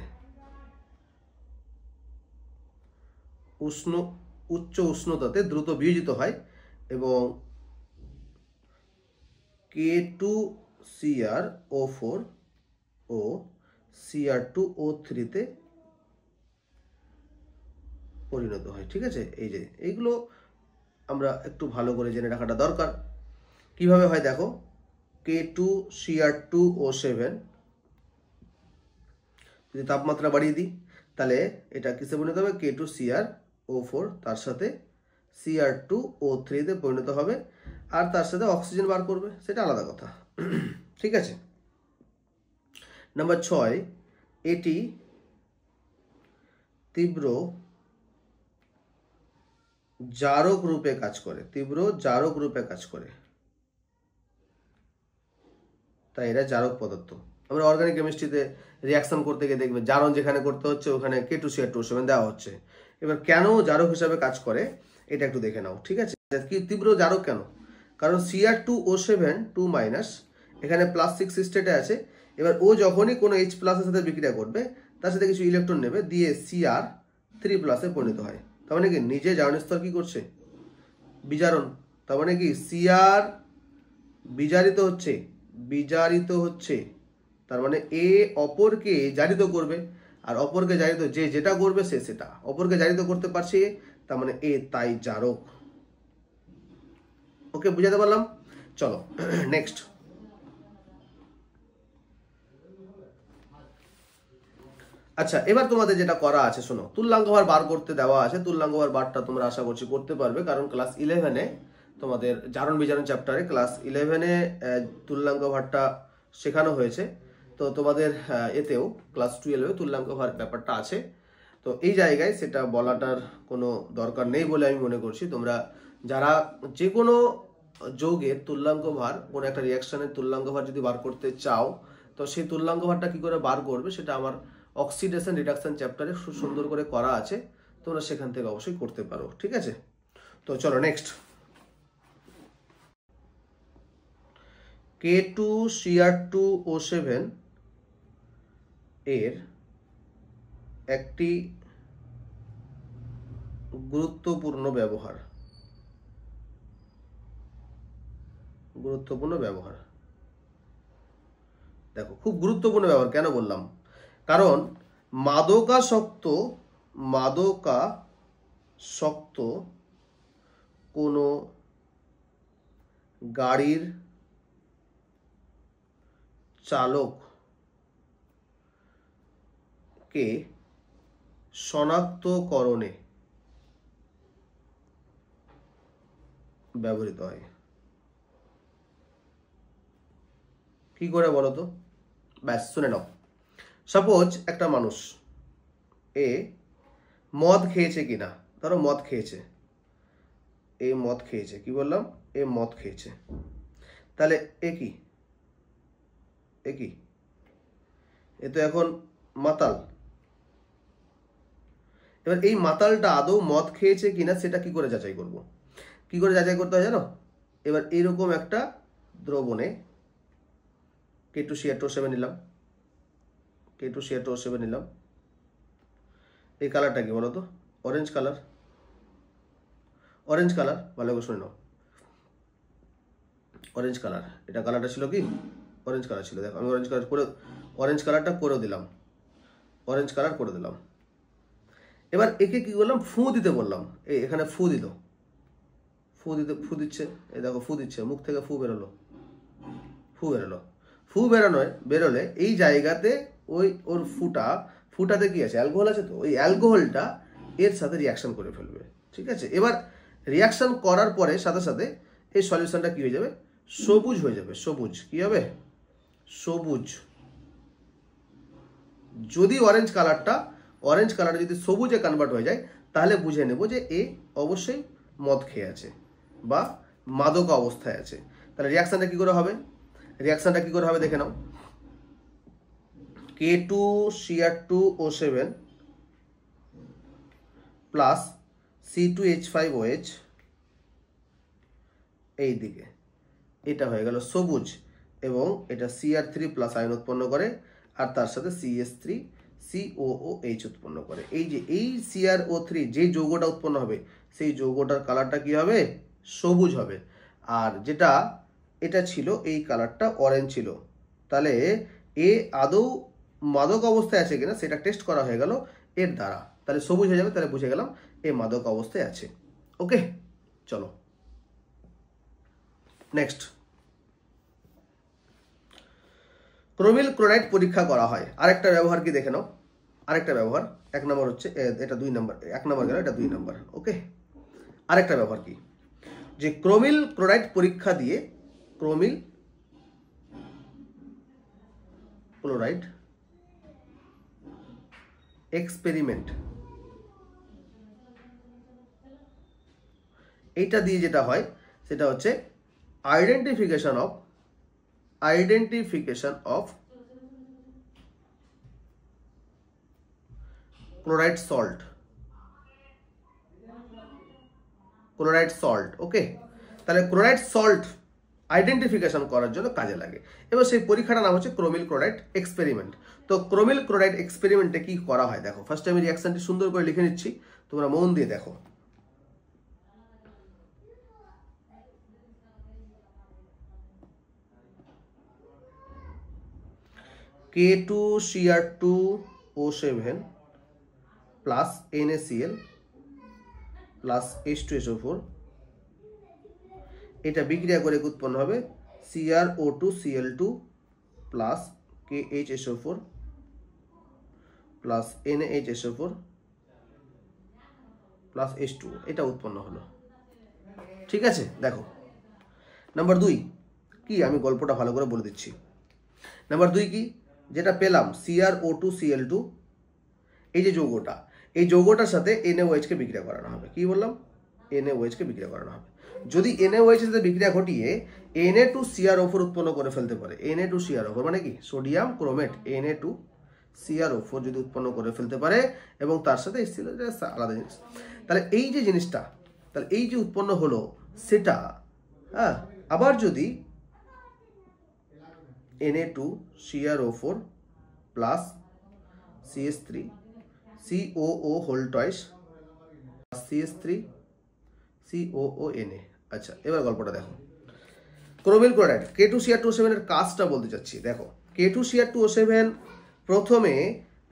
উচ্চ উষ্ণতাতে দ্রুত বিয়োজিত হয় এবং K2Cr O4 ও Cr2O3 তে পরিণত হয়, ঠিক আছে। এই যে এইগুলো আমরা একটু ভালো করে জেনে রাখাটা দরকার। কিভাবে হয় দেখো, K2Cr2O7 যদি তাপমাত্রা বাড়িয়ে দিই তাহলে এটা কিসে পরিণত হবে, K2Cr O4 তার সাথে Cr2O3 তে পরিণত হবে, আর তার সাথে অক্সিজেন বার করবে, সেটা আলাদা কথা, ঠিক আছে। নাম্বার 6 এটি তীব্র জারক রূপে কাজ করে, তীব্র জারক রূপে কাজ করে, তাই এরা জারক পদার্থ। আমরা অর্গানিক কেমিস্ট্রিতে রিয়াকশন করতে গিয়ে দেখবে জারণ যেখানে করতে হচ্ছে ওখানে K2Cr2O7 দেওয়া হচ্ছে। এবার কেন জারক হিসাবে কাজ করে এটা একটু দেখে নাও, ঠিক আছে। কি তীব্র জারক কেন, কারণ Cr2O7 2- এখানে +6 স্টেটে আছে। এবার ও যখনই কোনো H+ এর সাথে বিক্রিয়া করবে তার সাথে কিছু ইলেকট্রন নেবে, দিয়ে Cr3+ এ পরিণত হয়। তার মানে কি নিজে জারণ স্তর কি করছে, বিজারণ। তার মানে কি Cr বিজারিত হচ্ছে, বিজারিত হচ্ছে, তার মানে এ অপরকে জারিত করবে, আর অপরকে জারিত যে যেটা করবে সে সেটা অপরকে জারিত করতে পারছে, তার মানে এ তাই জারক। ওকে, বুঝাতে পারলাম? চলো নেক্সট। আচ্ছা, এবার তোমাদের যেটা করা আছে শোনো, তুল্যাঙ্ক ভার বার করতে দেওয়া আছে। তুল্যাঙ্ক ভার বারটা তোমরা আশা করছি করতে পারবে, কারণ ক্লাস 11-এ তোমাদের জারণ বিজারণ চ্যাপ্টারে ক্লাস 11-এ তুল্যাঙ্ক ভারটা শেখানো হয়েছে। তো তোমাদের এতেও ক্লাস 12-এ তুল্যাঙ্ক ভার ব্যাপারটা আছে। তো এই জায়গায় সেটা বলাটার কোনো দরকার নেই বলে আমি মনে করছি। তোমরা যারা যে কোনো যৌগের তুল্যাঙ্ক ভার, কোনো একটা রিয়াকশনের তুল্যাঙ্ক ভার যদি বার করতে চাও, তো সেই তুল্যাঙ্ক ভারটা কি করে বার করবে সেটা আমার অক্সিডেশন রিডাকশন চ্যাপ্টারে খুব সুন্দর করে করা আছে, তোমরা সেখান থেকে অবশ্যই করতে পারো, ঠিক আছে। তো চলো নেক্সট। K2Cr2O7 এর একটি গুরুত্বপূর্ণ ব্যবহার, গুরুত্বপূর্ণ ব্যবহার দেখো, খুব গুরুত্বপূর্ণ ব্যবহার। কেন বললাম, কারণ মাদকাসক্ত কোনো গাড়ির চালককে শনাক্তকরণে ব্যবহৃত হয়। কি করে বলো তো? ব্যাস শুনে নাও। সাপোজ একটা মানুষ এ মদ খেয়েছে কিনা, ধরো মদ খেয়েছে, এ মদ খেয়েছে, কি বললাম, এ মদ খেয়েছে, তাহলে এ কি, এ কি, এ তো এখন মাতাল। এবার এই মাতালটা আদৌ মদ খেয়েছে কিনা সেটা কি করে যাচাই করব, কি করে যাচাই করতে হয় জানো? এবার এইরকম একটা দ্রবণে K2Cr2O7 নিলাম, K2Cr2O7 নিলাম, এই কালারটা কি বলো তো? অরেঞ্জ কালার, অরেঞ্জ কালার, ভালো করে শুনে নাও, অরেঞ্জ কালার। এটা কালারটা ছিল কি, অরেঞ্জ কালার ছিল। দেখো আমি অরেঞ্জ কালারটা করে দিলাম, অরেঞ্জ কালার করে দিলাম। এবার একে কি করলাম, ফু দিতে বললাম, এখানে ফু দিল, ফু দিচ্ছে, এই দেখো ফু দিচ্ছে, মুখ থেকে ফু বেরোলো, ফু বেরোলো। ফু বেরোলে এই জায়গাতে ওই ওর ফুটাতে কি আছে, অ্যালকোহল আছে, তো ওই অ্যালকোহলটা এর সাথে রিয়াকশন করে ফেলবে। ঠিক আছে, এবার রিয়াকশন করার পরে সাথে সাথে এই সলিউশনটা কি হয়ে যাবে, সবুজ হয়ে যাবে। সবুজ কি হবে, সবুজ। যদি অরেঞ্জ কালারটা যদি সবুজে কনভার্ট হয়ে যায়, তাহলে বুঝে নেব যে এ অবশ্যই মদ খেয়ে আছে বা মাদক অবস্থায় আছে। তাহলে রিয়াকশনটা কি করে হবে দেখে নাও। K2Cr2O7 প্লাস C2H5OH এই দিকে, এটা হয়ে গেল সবুজ, এবং এটা Cr3 প্লাস আয়ন উৎপন্ন করে, আর তার সাথে CH3COOH উৎপন্ন করে। এই যে এই CrO3 যে যৌগটা উৎপন্ন হবে, সেই যৌগটার কালারটা কি হবে, সবুজ হবে। আর যেটা এটা ছিল, এই কালারটা অরেঞ্জ ছিল। তাহলে এ আদৌ মাদক অবস্থায় আছে কিনা সেটা টেস্ট করা হয়ে গেল এর দ্বারা। তাহলে সবুজ হয়ে যাবে, তাহলে বুঝে গেলাম এ মাদক অবস্থায় আছে। ওকে, চলো নেক্সট। ক্রোমিল ক্লোরাইড পরীক্ষা করা হয়। আরেকটা ব্যবহার কি দেখে নাও, আরেকটা ব্যবহার। 1 নম্বর হচ্ছে এটা, 2 নম্বর, 1 নম্বর গেল, এটা 2 নম্বর। ওকে, আরেকটা ব্যবহার কি, যে ক্রোমিল ক্লোরাইড পরীক্ষা দিয়ে, ক্রোমিল ক্লোরাইড এক্সপেরিমেন্ট, এইটা দিয়ে যেটা হয় সেটা হচ্ছে আইডেন্টিফিকেশন অফ ক্লোরাইড সল্ট। ওকে, তাহলে ক্লোরাইড সল্ট আইডেন্টিফিকেশন করার জন্য কাজে লাগে। এবার সেই পরীক্ষাটার নাম হচ্ছে ক্রোমিল ক্লোরাইড এক্সপেরিমেন্ট। তো ক্রোমিল ক্লোরাইড এক্সপেরিমেন্টে কি করা হয় দেখো। ফার্স্ট আমি রিঅ্যাকশনটি সুন্দর করে লিখে নিচ্ছি, তোমরা মন দিয়ে দেখো। K2Cr2O7 plus NaCl plus H2SO4, এটা বিক্রিয়া করে উৎপন্ন হবে CrO2Cl2 plus KHSO4 plus NaHSO4 plus H2O, এটা উৎপন্ন হলো। ঠিক আছে, দেখো নাম্বার 2 কি, আমি গল্পটা ভালো করে বলে দিচ্ছি। নাম্বার 2 কি, যেটা পেলাম CrO2Cl2, এই যে যৌগটা, এই যৌগটার সাথে NaOH কে বিক্রিয়া করানো হবে। কি বললাম, NaOH কে বিক্রিয়া করানো হবে। যদি NaOH এর সাথে বিক্রিয়া ঘটিয়ে Na2CrO4 উৎপন্ন করে ফেলতে পারে, Na2CrO4 মানে কি, সোডিয়াম ক্রোমেট, Na2CrO4 যদি উৎপন্ন করে ফেলতে পারে, এবং তার সাথে আলাদা জিনিস, তাহলে এই যে জিনিসটা, তাহলে এই যে উৎপন্ন হলো সেটা, হ্যাঁ, আবার যদি Na2CrO4 প্লাস CH3 COO হোল টয়েস CH3 COONA। আচ্ছা, এবার গল্পটা দেখো। ক্রোমিল ক্লোরাইড K2Cr2O7 এর কাজটা বলতে চাচ্ছি। দেখো, K2Cr2O7 প্রথমে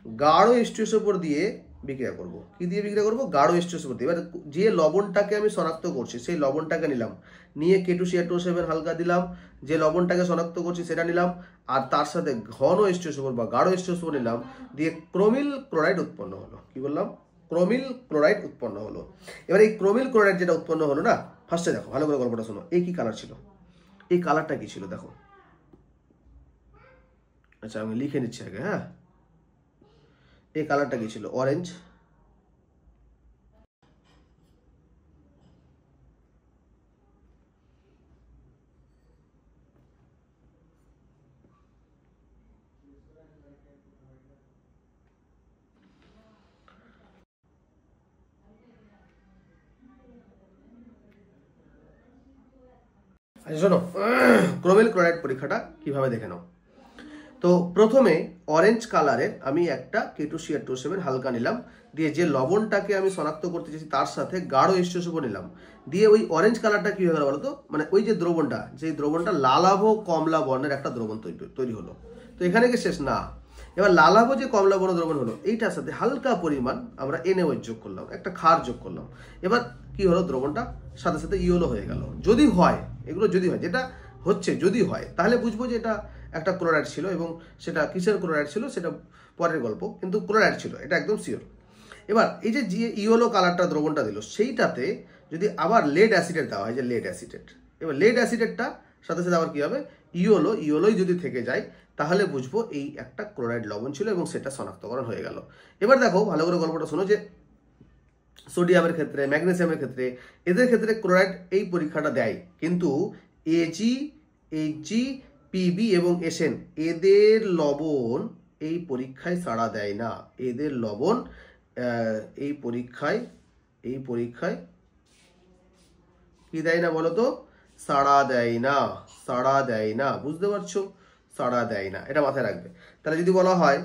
গাঢ় H2SO4 দিয়ে বিক্রিয়া করব। কি দিয়ে বিক্রিয়া করব, গাঢ় H2SO4 দিয়ে। এবার যে লবণটাকে আমি শনাক্ত করছি, সেই লবণটাকে নিলাম, নিয়ে K2Cr2O7 হালকা দিলাম, যে লবণটাকে শনাক্ত করছি সেটা নিলাম, আর তার সাথে ঘন H2SO4 বা গাঢ় H2SO4 নিলাম, দিয়ে ক্রোমিল ক্লোরাইড উৎপন্ন হলো। কি বললাম, ক্রোমিল ক্লোরাইড উৎপন্ন হলো। এবার এই ক্রোমিল ক্লোরাইড যেটা উৎপন্ন হলো না, ফার্স্টে দেখো ভালো করে গল্পটা শোনো। এই কি কালার ছিল, এই কালারটা কি ছিল দেখো। আচ্ছা, আমি লিখে নিচ্ছি আগে। হ্যাঁ, এই কালারটা কি ছিল, অরেঞ্জ। আচ্ছা শোনো, ক্রোমিল ক্লোরাইড পরীক্ষাটা কিভাবে দেখে নাও। তো প্রথমে অরেঞ্জ কালারের আমি একটা K2Cr2O7 হালকা নিলাম, দিয়ে যে লবণটাকে আমি শনাক্ত করতে চাইছি তার সাথে গাঢ় H2SO4 নিলাম, দিয়ে ওই অরেঞ্জ কালারটা কি হয়ে গেল বলতো, মানে ওই যে দ্রবণটা, যে দ্রবণটা লালাভ কমলা বর্ণের একটা দ্রবণ তৈরি হলো। তো এখানে কি শেষ না, এবার লালাভ যে কমলা বর্ণ দ্রবণ হলো, এইটার সাথে হালকা পরিমাণ আমরা NaOH যোগ করলাম, একটা ক্ষার যোগ করলাম। এবার কি হলো, দ্রবণটা সাথে সাথে ইয়েলো হয়ে গেল। যদি হয়, এগুলো যদি হয়, যেটা হচ্ছে যদি হয়, তাহলে বুঝবো যে এটা একটা ক্লোরাইড ছিল, এবং সেটা কিসের ক্লোরাইড ছিল সেটা পরের গল্প, কিন্তু ক্লোরাইড ছিল, এটা একদম শিওর। এবার এই যে ইয়েলো কালারটা দ্রবণটা দিল, সেইটাতে যদি আবার লেড অ্যাসিডেট দেওয়া হয়, যে লেড অ্যাসিডেট, এবার লেড অ্যাসিডেটটা সাথে সাথে আবার কি হবে, ইয়োলোই যদি থেকে যায়, তাহলে বুঝবো এই একটা ক্লোরাইড লবণ ছিল এবং সেটা শনাক্তকরণ হয়ে গেল। এবার দেখো ভালো করে গল্পটা শোনো, যে সোডিয়ামের ক্ষেত্রে, ম্যাগনেসিয়ামের ক্ষেত্রে, এদের ক্ষেত্রে ক্লোরাইড এই পরীক্ষাটা দেয়, কিন্তু এজি, এইচজি, পিবি এবং এসএন এদের লবণ এই পরীক্ষায় সাড়া দেয় না। এদের লবণ এই পরীক্ষায় কি দেয় না বলো তো? সাড়া দেয় না, বুঝতে পারছো? সাড়া দেয় না, এটা মাথায় রাখবে। তাহলে যদি বলা হয়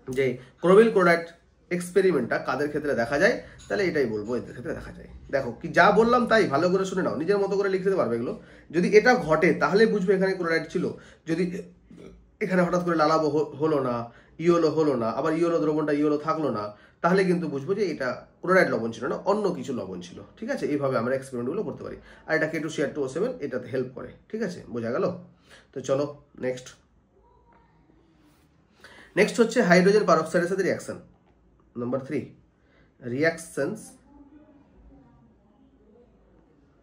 যে ক্রোমিল ক্লোরাইড এক্সপেরিমেন্টটা কাদের ক্ষেত্রে দেখা যায়, তাহলে এটাই বলবো, এদের ক্ষেত্রে দেখা যায়। দেখো কি যা বললাম তাই ভালো করে শুনে নাও, নিজের মতো করে লিখে দিতে পারবে এগুলো। যদি এটা ঘটে তাহলে বুঝবে এখানে ক্লোরাইড ছিল। যদি এখানে হঠাৎ করে লালাবো হলো না, ইয়োলো হলো না, আবার ইয়োলো দ্রবণটা ইয়োলো থাকলো না, তাহলে কিন্তু বুঝবো যে এটা ক্লোরাইড লবণ ছিল না, অন্য কিছু লবণ ছিল। ঠিক আছে, এইভাবে আমরা এক্সপেরিমেন্টগুলো করতে পারি। আর এটা K2Cr2O7 এটাতে হেল্প করে। ঠিক আছে, বোঝা গেল? তো চলো নেক্সট হচ্ছে হাইড্রোজেন পারঅক্সাইডের সাথে reaction. Number 3, reactions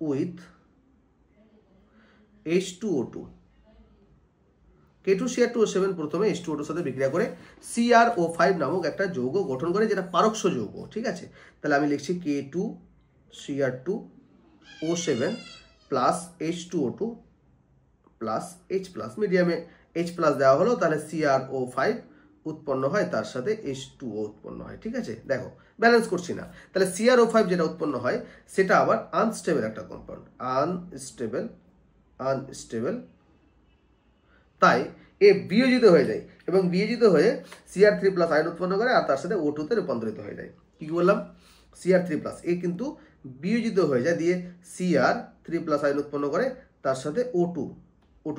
with H2O2। K2Cr2O7 প্রথমে H2O2 সাথে বিক্রিয়া করে CrO5 নামক একটা যৌগ গঠন করে, যেটা পারক্ষ যৌগ। ঠিক আছে, তাহলে আমি লিখছি K2Cr2O7 plus H2O2 plus H plus, মিডিয়ামে H প্লাস দেওয়া হলো, তাহলে CrO5 উৎপন্ন হয়, তার সাথে H2O উৎপন্ন হয়। ঠিক আছে, দেখো ব্যালেন্স করছি না, তাহলে CrO5 যেটা উৎপন্ন হয় সেটা আবার আনস্টেবল একটা কম্পাউন্ড, আনস্টেবল, তাই এ বিয়োজিত হয়ে যায়, এবং বিয়োজিত হয়ে Cr3 প্লাস আয়ন উৎপন্ন করে, আর তার সাথে O2 তে রূপান্তরিত হয়ে যায়। কি বললাম? Cr3 প্লাস, এ কিন্তু বিয়োজিত হয়ে যায়, দিয়ে Cr3 প্লাস আয়ন উৎপন্ন করে, তার সাথে O2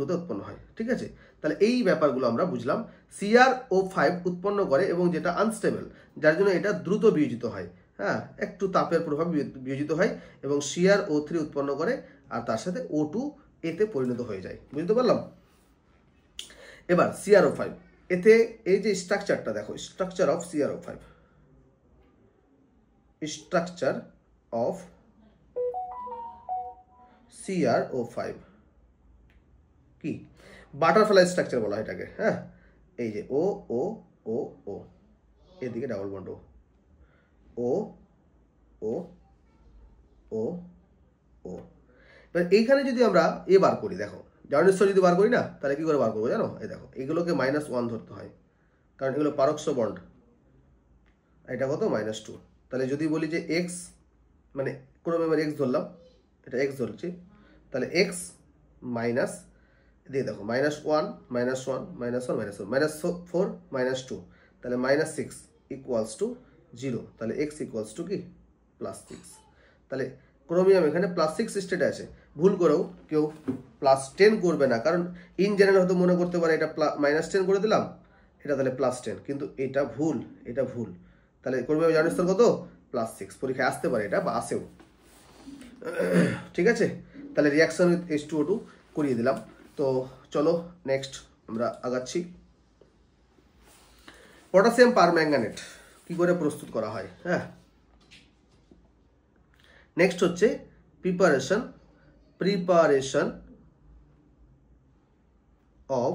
তে উৎপন্ন হয়। ঠিক আছে, তাহলে এই ব্যাপারগুলো আমরা বুঝলাম। CrO5 উৎপন্ন করে, এবং যেটা আনস্টেবল, যার জন্য এটা দ্রুত বিয়োজিত হয়, হ্যাঁ, একটু তাপের প্রভাবে বিয়োজিত হয়, এবং CrO3 উৎপন্ন করে, আর তার সাথে O2 এতে পরিণত হয়ে যায়। বুঝতে পারলাম? এবার CrO5, এতে এই যে স্ট্রাকচারটা দেখো, structure of CrO5, structure of CrO5 কি? বাটারফ্লাই স্ট্রাকচার বলা হয় এটাকে। হ্যাঁ, এই যে ও ও ও ও, এদিকে ডাবল বন্ড ও ও ও ও। এবার এইখানে যদি আমরা বার করি, দেখো জার্নিস্তর যদি বার করি না, তাহলে কি করে বার করবো জানো? এই দেখো, এগুলোকে -1 ধরতে হয়, কারণ এগুলো পারক্ষ বন্ড। এটা কত? -2। তাহলে যদি বলি যে এক্স, মানে কোনো মেম্বার এক্স ধরলাম, এটা এক্স ধরছি, তাহলে এক্স মাইনাস দিয়ে দেখো -1 -1 -1 -4 -2, তাহলে -6 = 0, তাহলে x = কি? +6। তাহলে ক্রোমিয়াম এখানে +6 স্টেটে আছে। ভুল করেও কেউ +10 করবে না, কারণ ইন জেনারেল হয়তো মনে করতে পারে এটা -10 করে দিলাম, এটা তাহলে +10, কিন্তু এটা ভুল, তাহলে ক্রোমিয়াম জার্নিক স্তর কত? +6। পরীক্ষায় আসতে পারে এটা, বা আসেও। ঠিক আছে, তাহলে রিয়াকশন উইথ H2O2 করিয়ে দিলাম। তো চলো নেক্সট আমরা আগাচ্ছি। পটাশিয়াম পারম্যাঙ্গানেট কি করে প্রস্তুত করা হয়? হ্যাঁ, নেক্সট হচ্ছে প্রিপারেশন অফ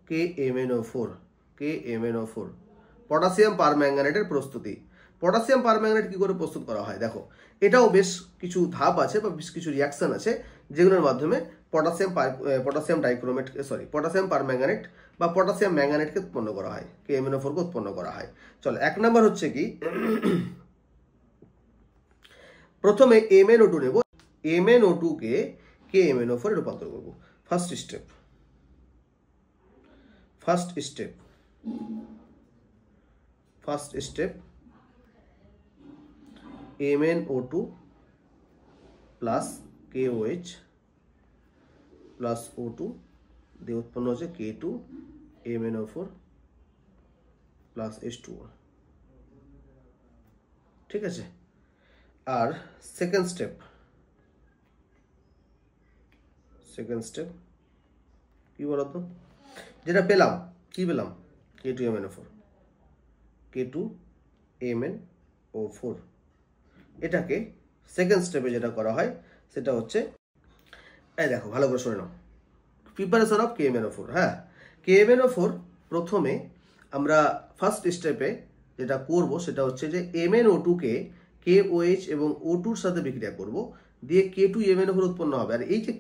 KMnO4 পটাশিয়াম পারম্যাঙ্গানেটের প্রস্তুতি। পটাশিয়াম পারম্যাঙ্গানেট কি করে প্রস্তুত করা হয়? দেখো, এটাও বেশ কিছু ধাপ আছে, বা বেশ কিছু রিয়াকশন আছে, যেগুলোর মাধ্যমে পটাশিয়াম পারম্যাঙ্গানেট বা পটাশিয়াম ম্যাঙ্গানেটকে উৎপন্ন করা হয়, KMnO4 কে উৎপন্ন করা হয়। চলো, 1 নম্বর হচ্ছে কি, প্রথমে MnO2 নেব, MnO2 কে KMnO4 এ রূপান্তর করব। First step MnO2 plus KOH plus O2 দিয়ে উৎপন্ন হচ্ছে K2MnO4 প্লাস H2O। ঠিক আছে, আর সেকেন্ড স্টেপ কি বলতো, যেটা পেলাম কি পেলাম, K2MnO4, K2MnO4। এটাকে সেকেন্ড স্টেপে যেটা করা হয় সেটা হচ্ছে, এই দেখো ভালো করে শুনে নাও, প্রিপারেশন অফ KMnO4। হ্যাঁ, KMnO4 প্রথমে আমরা ফার্স্ট স্টেপে যেটা করব সেটা হচ্ছে যে MnO2কে KOH এবং O2-র সাথে বিক্রিয়া করব, দিয়ে K2MnO4 উৎপন্ন হবে। আর এই যে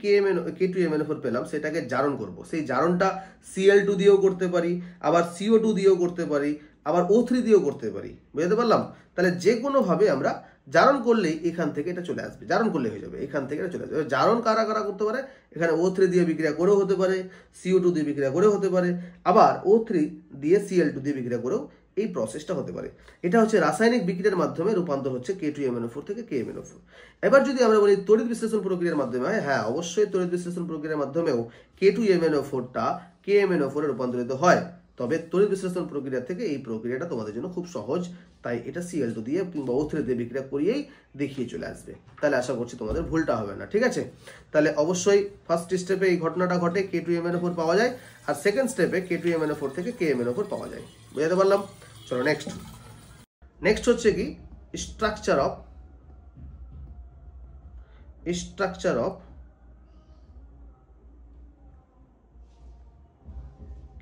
K2MnO4 পেলাম সেটাকে জারণ করব। সেই জারণটা Cl2 দিয়েও করতে পারি, আবার CO2 দিয়েও করতে পারি, আবার O3 দিয়েও করতে পারি। বুঝতে পারলাম? তাহলে যে কোনোভাবে আমরা জারণ করলেই এখান থেকে এটা চলে আসবে, জারণ করলে হয়ে যাবে, এখান থেকে এটা চলে আসবে। জারণ কারা কারা করতে পারে, এখানে O3 দিয়ে বিক্রিয়া করেও হতে পারে, CO2 দিয়ে বিক্রিয়া করেও হতে পারে, আবার O3 দিয়ে Cl2 দিয়ে বিক্রিয়া করেও এই প্রসেসটা হতে পারে। এটা হচ্ছে রাসায়নিক বিক্রিয়ার মাধ্যমে রূপান্তর হচ্ছে K2MnO4 থেকে KMnO4। এবার যদি আমরা বলি তড়িৎ বিশ্লেষণ প্রক্রিয়ার মাধ্যমে হয়, হ্যাঁ অবশ্যই তড়িৎ বিশ্লেষণ প্রক্রিয়ার মাধ্যমেও K2MnO4টা KMnO4 এ রূপান্তরিত হয়। তবে তড়িৎ বিশ্লেষণ প্রক্রিয়া থেকে এই প্রক্রিয়াটা তোমাদের জন্য খুব সহজ, তাই এটা Cl2 দিয়ে কিংবা O3 দিয়ে বিক্রিয়া করিয়েই দেখিয়ে চলে আসবে। তাহলে আশা করছি তোমাদের ভুলটা হবে না, ঠিক আছে? তাহলে অবশ্যই ফার্স্ট স্টেপে এই ঘটনাটা ঘটে, K2MnO4 পাওয়া যায়, আর সেকেন্ড স্টেপে K2MnO4 থেকে KMnO4 পাওয়া যায়। বুঝতে পারলাম? চলো নেক্সট হচ্ছে কি structure of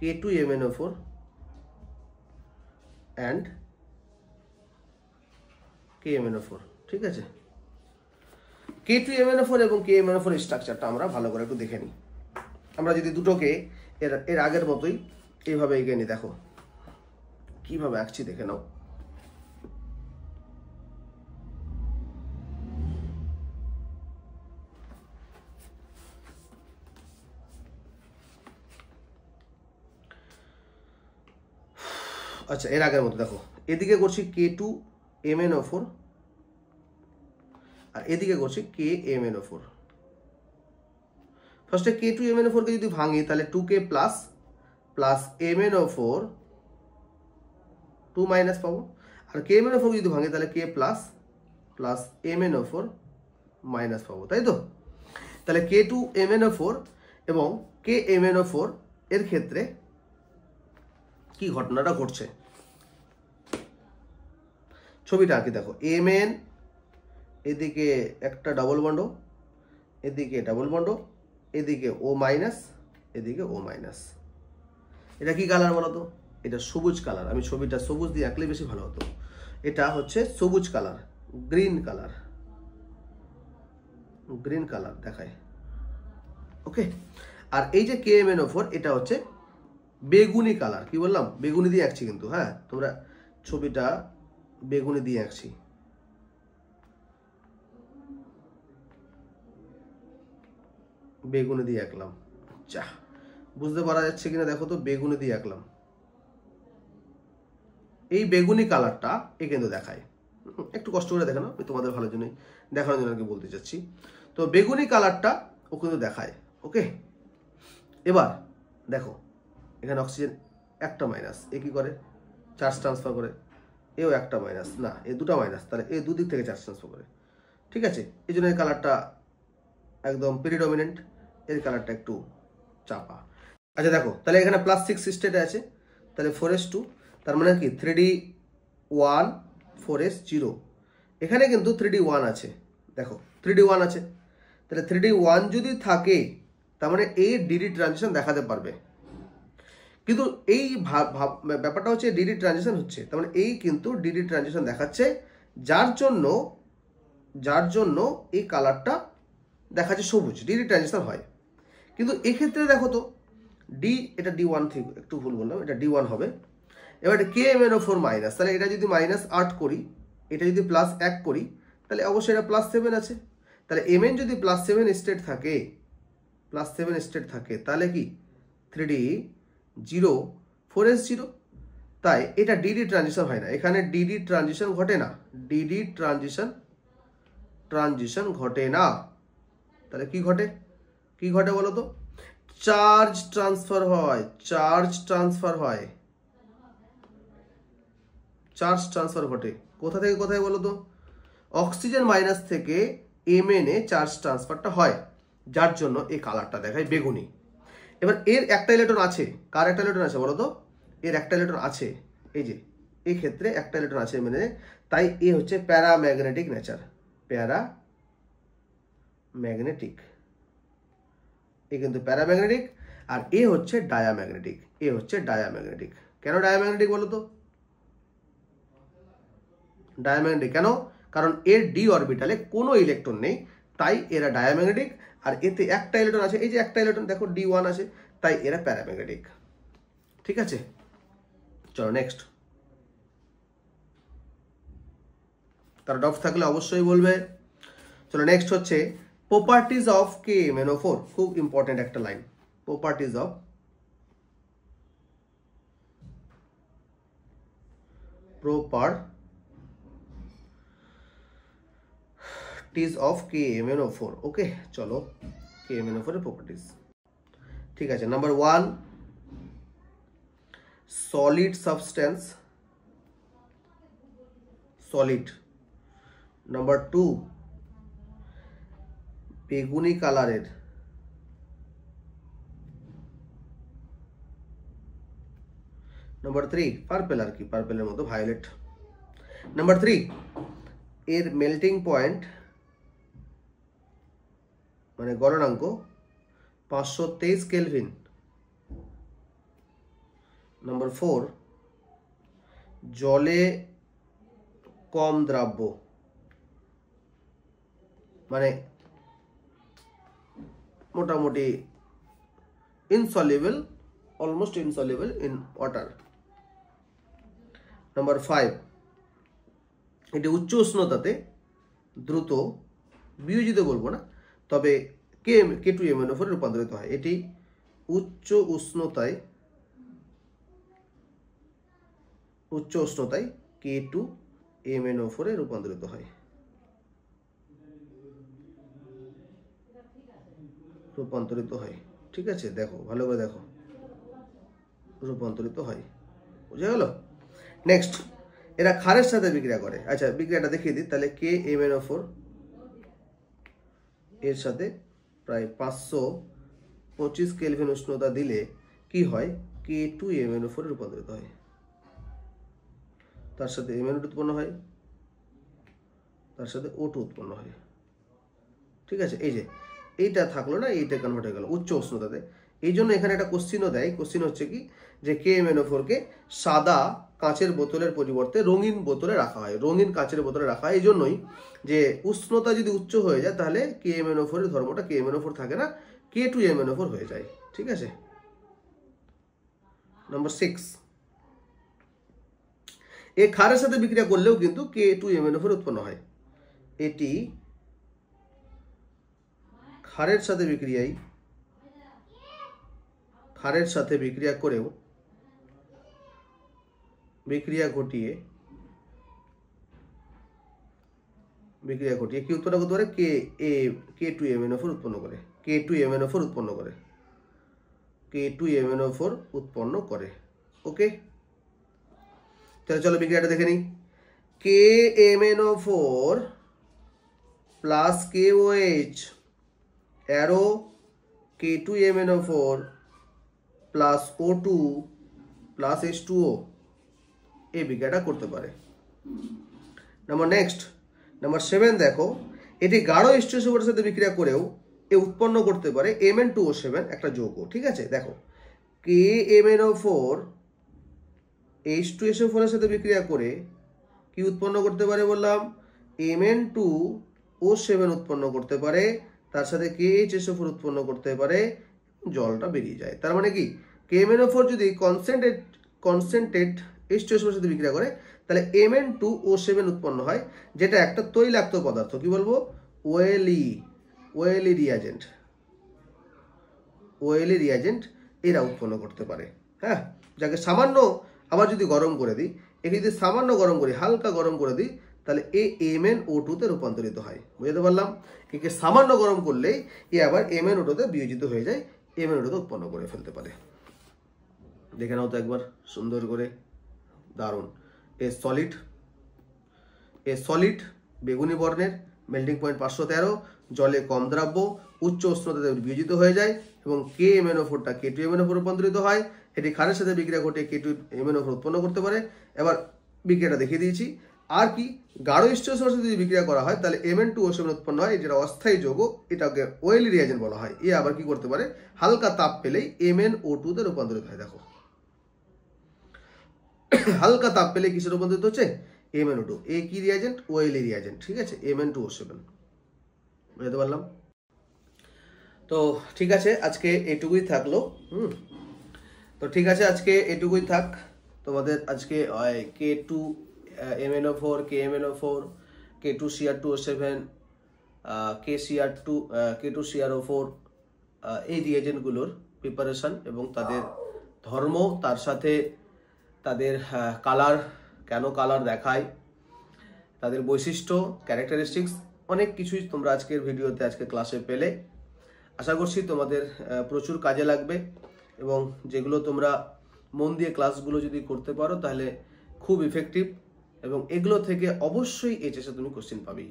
K2MnO4 and KMnO4। ঠিক আছে, K2MnO4 এবং KMnO4 স্ট্রাকচারটা আমরা ভালো করে একটু দেখে নিই। আমরা যদি দুটোকে এর আগের মতোই এইভাবে এগিয়ে নিই, দেখো কিভাবে আঁকছি দেখে নাও। আচ্ছা, এর আগের মতো দেখো, এদিকে করছি K2MnO4 আর এদিকে করছি KMnO4। ফার্স্টে K2MnO4 কে যদি ভাঙি তাহলে 2K প্লাস MnO4 2 মাইনাস পাবো, আর KMnO4 যদি ভাঙি তাহলে K প্লাস MnO4 মাইনাস পাবো, তাই তো? তাহলে K2MnO4 এবং KMnO4 এর ক্ষেত্রে কি ঘটনাটা ঘটছে ছবিটা আঁকি দেখো। Mn এদিকে একটা ডাবল বন্ড, এদিকে ডাবল বন্ড, এদিকে O মাইনাস, এদিকে O মাইনাস। এটা কি কালার বলো তো? এটা সবুজ কালার। আমি ছবিটা সবুজ দিয়ে আঁকলে বেশি ভালো হতো। এটা হচ্ছে সবুজ কালার, গ্রিন কালার দেখায়। ওকে, আর এই যে KMnO4 এটা হচ্ছে বেগুনি কালার। কি বললাম? বেগুনি দিয়ে আঁকছি কিন্তু, হ্যাঁ তোমরা ছবিটা বেগুনি দিয়ে আঁকছি। বেগুনি দিয়ে আঁকলাম, যা বুঝতে পারা যাচ্ছে কিনা দেখো তো, বেগুনি দিয়ে আঁকলাম। এই বেগুনি কালারটা এ কিন্তু দেখায়, একটু কষ্ট করে দেখানো, আমি তোমাদের ভালোর জন্যই দেখানোর জন্য কি বলতে চাচ্ছি। তো বেগুনি কালারটা ও কিন্তু দেখায়। ওকে, এবার দেখো এখানে অক্সিজেন একটা মাইনাস, এ কি করে চার্জ ট্রান্সফার করে, এও একটা মাইনাস, না এ দুটা মাইনাস, তাহলে এ দুদিক থেকে চার্জ ট্রান্সফার করে। ঠিক আছে, এই জন্য এই কালারটা একদম প্রিডমিনেন্ট, এর কালারটা একটু চাপা। আচ্ছা দেখো, তাহলে এখানে +6 স্টেটে আছে, তাহলে 4s2, তার মানে কি 3d1 4s0। এখানে কিন্তু 3d1 আছে, দেখো 3d1 আছে, তাহলে 3d1 যদি থাকে তার মানে এই ডিডি ট্রানজিশন দেখাতে পারবে। কিন্তু এই ব্যাপারটা হচ্ছে ডিডি ট্রানজিশন হচ্ছে, তার মানে এই কিন্তু ডিডি ট্রানজিশন দেখাচ্ছে, যার জন্য এই কালারটা দেখাচ্ছে সবুজ, ডিডি ট্রানজিশন হয়। কিন্তু এক্ষেত্রে দেখো তো এটা D1 থেকে একটু ভুল বললাম, এটা D1 হবে। এবার KMnO4 মাইনাস, তাহলে এটা যদি -8 করি, এটা যদি +1 করি, তাহলে অবশ্যই এটা +7 আছে। তাহলে Mn যদি +7 স্টেট থাকে, তাহলে কি 3d0 4s0, তাই এটা ডিডি ট্রানজিশন হয় না, এখানে ডিডি ট্রানজিশন ঘটে না, ডিডি ট্রানজিশন ঘটে না। তাহলে কি ঘটে বলো তো? চার্জ ট্রান্সফার হয়, চার্জ ট্রান্সফার ঘটে। কোথা থেকে কোথায় বলো তো? অক্সিজেন মাইনাস থেকে Mn এ চার্জ ট্রান্সফারটা হয়, যার জন্য এই কালারটা দেখায় বেগুনি। এবার এর একটা ইলেকট্রন আছে, কার একটা ইলেকট্রন আছে বলো তো? এর একটা ইলেকট্রন আছে, এই যে এই ক্ষেত্রে একটা ইলেকট্রন আছে, মানে তাই এ হচ্ছে প্যারাম্যাগনেটিক নেচার, প্যারাম্যাগনেটিক, এ কিন্তু প্যারাম্যাগনেটিক, আর এ হচ্ছে ডায়াম্যাগনেটিক, এ হচ্ছে ডায়াম্যাগনেটিক। কেন ডায়াম্যাগনেটিক বলো তো? ডায়াম্যাগনেটিক কেন? কারণ এর ডি অরবিটালে কোনো ইলেকট্রন নেই, তাই এরা ডায়াম্যাগনেটিক, আর এতে একটা ইলেকট্রন আছে, এই যে একটা ইলেকট্রন দেখো D1 আছে, তাই এরা প্যারাম্যাগনেটিক। ঠিক আছে, চলো নেক্সট। তার ডফ থাকলে অবশ্যই বলবে। চলো নেক্সট হচ্ছে প্রপার্টিজ অফ KMnO4, খুব ইম্পর্টেন্ট একটা লাইন, প্রপার্টিজ অফ KMnO4। ওকে, চলো KMnO4 এর প্রপার্টিজ। ঠিক আছে, number 1 solid substance, solid. Number 2 বেগুনি কালারের, নাম্বার 3 পার্পেল, আর কি পার্পেলের মতো ভায়োলেট। নাম্বার 3 এর মেল্টিং পয়েন্ট মানে গলনাঙ্ক 523 কেলভিন। নাম্বার 4 জলে কম দ্রাব্য, মানে মোটামুটি insoluble, almost insoluble in water. Number 5 এটি উচ্চ উষ্ণতাতে দ্রুত বিয়োজিত বলবো না, তবে K2MnO4 রূপান্তরিত হয়। এটি উচ্চ উষ্ণতায় K2MnO4 রূপান্তরিত হয়, ঠিক আছে, দেখো ভালো করে দেখো, রূপান্তরিত হয়, বুঝা গেল? নেক্সট, এরা ক্ষারের সাথে বিক্রিয়া করে। আচ্ছা, বিক্রিয়াটা দেখিয়ে দিই তাহলে। KMnO4 এর সাথে প্রায় 525 কেলভিন উষ্ণতা দিলে কি হয়? K2MnO4 রূপান্তরিত হয়, তার সাথে MnO2 উৎপন্ন হয়, তার সাথে O2 উৎপন্ন হয়। ঠিক আছে, এই যে এইটা থাকলো না, এইটা কনভার্ট হয়ে গেল উচ্চ উষ্ণতাতে। এই জন্য এখানে একটা কোশ্চিনও দেয়। কোশ্চিন হচ্ছে কি, যে KMnO4 কে সাদা কাঁচের বোতলের পরিবর্তে রঙিন বোতলে রাখা হয়, রঙিন কাঁচের বোতলে রাখা হয়। এই জন্যই যে উষ্ণতা যদি উচ্চ হয়ে যায় তাহলে KMnO4 এর ধর্মটা KMnO4 থাকে না, K2MnO4 হয়ে যায়। ঠিক আছে, নাম্বার 6 এ ক্ষারের সাথে বিক্রিয়া করলেও কিন্তু K2MnO4 উৎপন্ন হয়। এটি ক্ষারের সাথে বিক্রিয়া করেও বিক্রিয়া ঘটিয়ে কি উৎপন্ন করতে পারে? K2MnO4 উৎপন্ন করে, K2MnO4 উৎপন্ন করে। ওকে, তাহলে চলো বিক্রিয়াটা দেখে নিই। KMnO4 plus KOH arrow K2MnO4 plus O2 plus H2O, এই বিক্রিয়াটা করতে পারে। নাম্বার 7 দেখো, এটি গাঢ় H2SO4 এর সাথে বিক্রিয়া করেও এ উৎপন্ন করতে পারে Mn2O7, একটা যৌগ। ঠিক আছে, দেখো KMnO4 H2SO4 এর সাথে বিক্রিয়া করে কি উৎপন্ন করতে পারে বললাম? Mn2O7 উৎপন্ন করতে পারে, তার সাথে KHSO4 উৎপন্ন করতে পারে, জলটা বেরিয়ে যায়। তার মানে কি, KMnO4 যদি কনসেন্ট্রেট H2SO4 এর সাথে বিক্রিয়া করে তাহলে Mn2O7 উৎপন্ন হয়, যেটা একটা তৈলাক্ত পদার্থ। কি বলবো? ওয়েলি রিয়াজেন্ট এরা উৎপন্ন করতে পারে। হ্যাঁ, যাকে সামান্য আবার যদি গরম করে দিই, একে যদি সামান্য গরম করি, হালকা গরম করে দিই, তাহলে এ MnO2 তে রূপান্তরিত হয়। বুঝতে পারলাম? একে সামান্য গরম করলেই এ আবার MnO2 তে বিয়োজিত হয়ে যায়, MnO2 তে উৎপন্ন করে ফেলতে পারে। দেখে নাও তো একবার সুন্দর করে, দারুণ। এ সলিড বেগুনি বর্ণের, মেল্টিং পয়েন্ট 513, জলে কম দ্রাব্য, উচ্চ উষ্ণতাতে বিয়োজিত হয়ে যায় এবং KMnO4টা K2MnO4 রূপান্তরিত হয়। এটি ক্ষারের সাথে বিক্রিয়া ঘটে K2MnO4 উৎপন্ন করতে পারে। এবার বিক্রিয়াটা দেখিয়ে দিয়েছি। আর কি, গাঢ় স্টিরিওসমের সাথে যদি বিক্রিয়া করা হয় তাহলে Mn2O7 উৎপন্ন হয়, যেটা অস্থায়ী যৌগ, এটাকে ওয়েলি রিয়াজেন্ট বলা হয়। এ আবার কি করতে পারে, হালকা তাপ পেলেই MnO2 তে রূপান্তরিত হয়। দেখো হালকা তাপ পেলে কিসে রূপান্তরিত হচ্ছে, MnO2। এ কি রিয়াজেন্ট, ওয়েলি রিয়াজেন্ট, ঠিক আছে, Mn2O7। বুঝতে পারলাম? তো ঠিক আছে, আজকে এটুকুই থাকলো। তো ঠিক আছে, আজকে এটুকুই থাক তোমাদের। আজকে K2MnO4, KMnO4, K2Cr2O7, K2CrO4, এই রিয়েজেন্টগুলোর প্রিপারেশন এবং তাদের ধর্ম, তার সাথে তাদের কালার, কেন কালার দেখায়, তাদের বৈশিষ্ট্য, ক্যারেক্টারিস্টিক্স, অনেক কিছুই তোমরা আজকের ভিডিওতে, আজকে ক্লাসে পেলে। আশা করছি তোমাদের প্রচুর কাজে লাগবে এবং যেগুলো তোমরা মন দিয়ে ক্লাসগুলো যদি করতে পারো তাহলে খুব ইফেক্টিভ। এবং এগুলো থেকে অবশ্যই এইচএসে তুমি কোশ্চেন পাবে।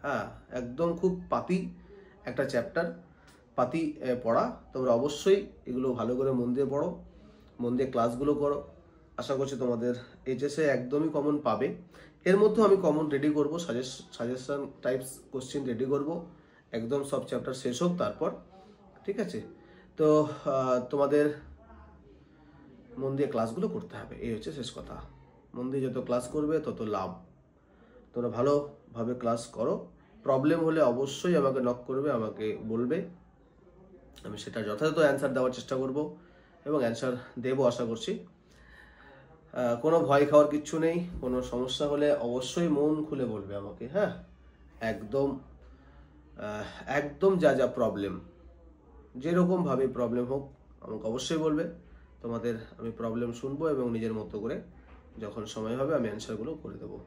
হ্যাঁ, একদম খুব পাতি একটা চ্যাপ্টার, পাতি পড়া। তোমরা অবশ্যই এগুলো ভালো করে মন দিয়ে পড়ো, মন দিয়ে ক্লাসগুলো করো। আশা করছি তোমাদের এইচএসে একদমই কমন পাবে। এর মধ্যেও আমি কমন রেডি করবো, সাজেশন টাইপস কোশ্চেন রেডি করব, একদম সব চ্যাপ্টার শেষ হোক তারপর। ঠিক আছে, তো তোমাদের মন দিয়ে ক্লাসগুলো করতে হবে, এই হচ্ছে শেষ কথা। মন দিয়ে যত ক্লাস করবে তত লাভ। তোমরা ভালোভাবে ক্লাস করো। প্রবলেম হলে অবশ্যই আমাকে নক করবে, আমাকে বলবে, আমি সেটা যথাযথ অ্যান্সার দেওয়ার চেষ্টা করব এবং অ্যান্সার দেবো আশা করছি। কোনো ভয় খাওয়ার কিচ্ছু নেই। কোনো সমস্যা হলে অবশ্যই মন খুলে বলবে আমাকে। হ্যাঁ, একদম যা প্রবলেম, যেরকমভাবে প্রবলেম হোক আমাকে অবশ্যই বলবে। তোমাদের আমি প্রবলেম শুনবো এবং নিজের মতো করে যখন সময় হবে আমি অ্যান্সারগুলো করে দেবো।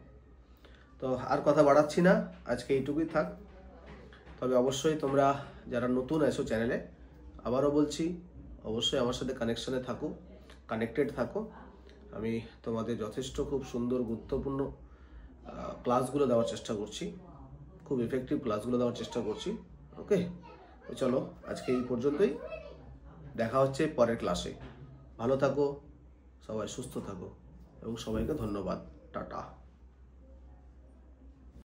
তো আর কথা বাড়াচ্ছি না, আজকে এইটুকুই থাক। তবে অবশ্যই তোমরা যারা নতুন এসো চ্যানেলে, আবারও বলছি, অবশ্যই আমার সাথে কানেক্টেড থাকো। আমি তোমাদের যথেষ্ট খুব সুন্দর গুরুত্বপূর্ণ ক্লাসগুলো দেওয়ার চেষ্টা করছি, খুব ইফেক্টিভ ক্লাসগুলো দেওয়ার চেষ্টা করছি। ওকে, চলো আজকে এই পর্যন্তই, দেখা হচ্ছে পরের ক্লাসে। ভালো থাকো, সবাই সুস্থ থাকো এবং সবাইকে ধন্যবাদ। টাটা।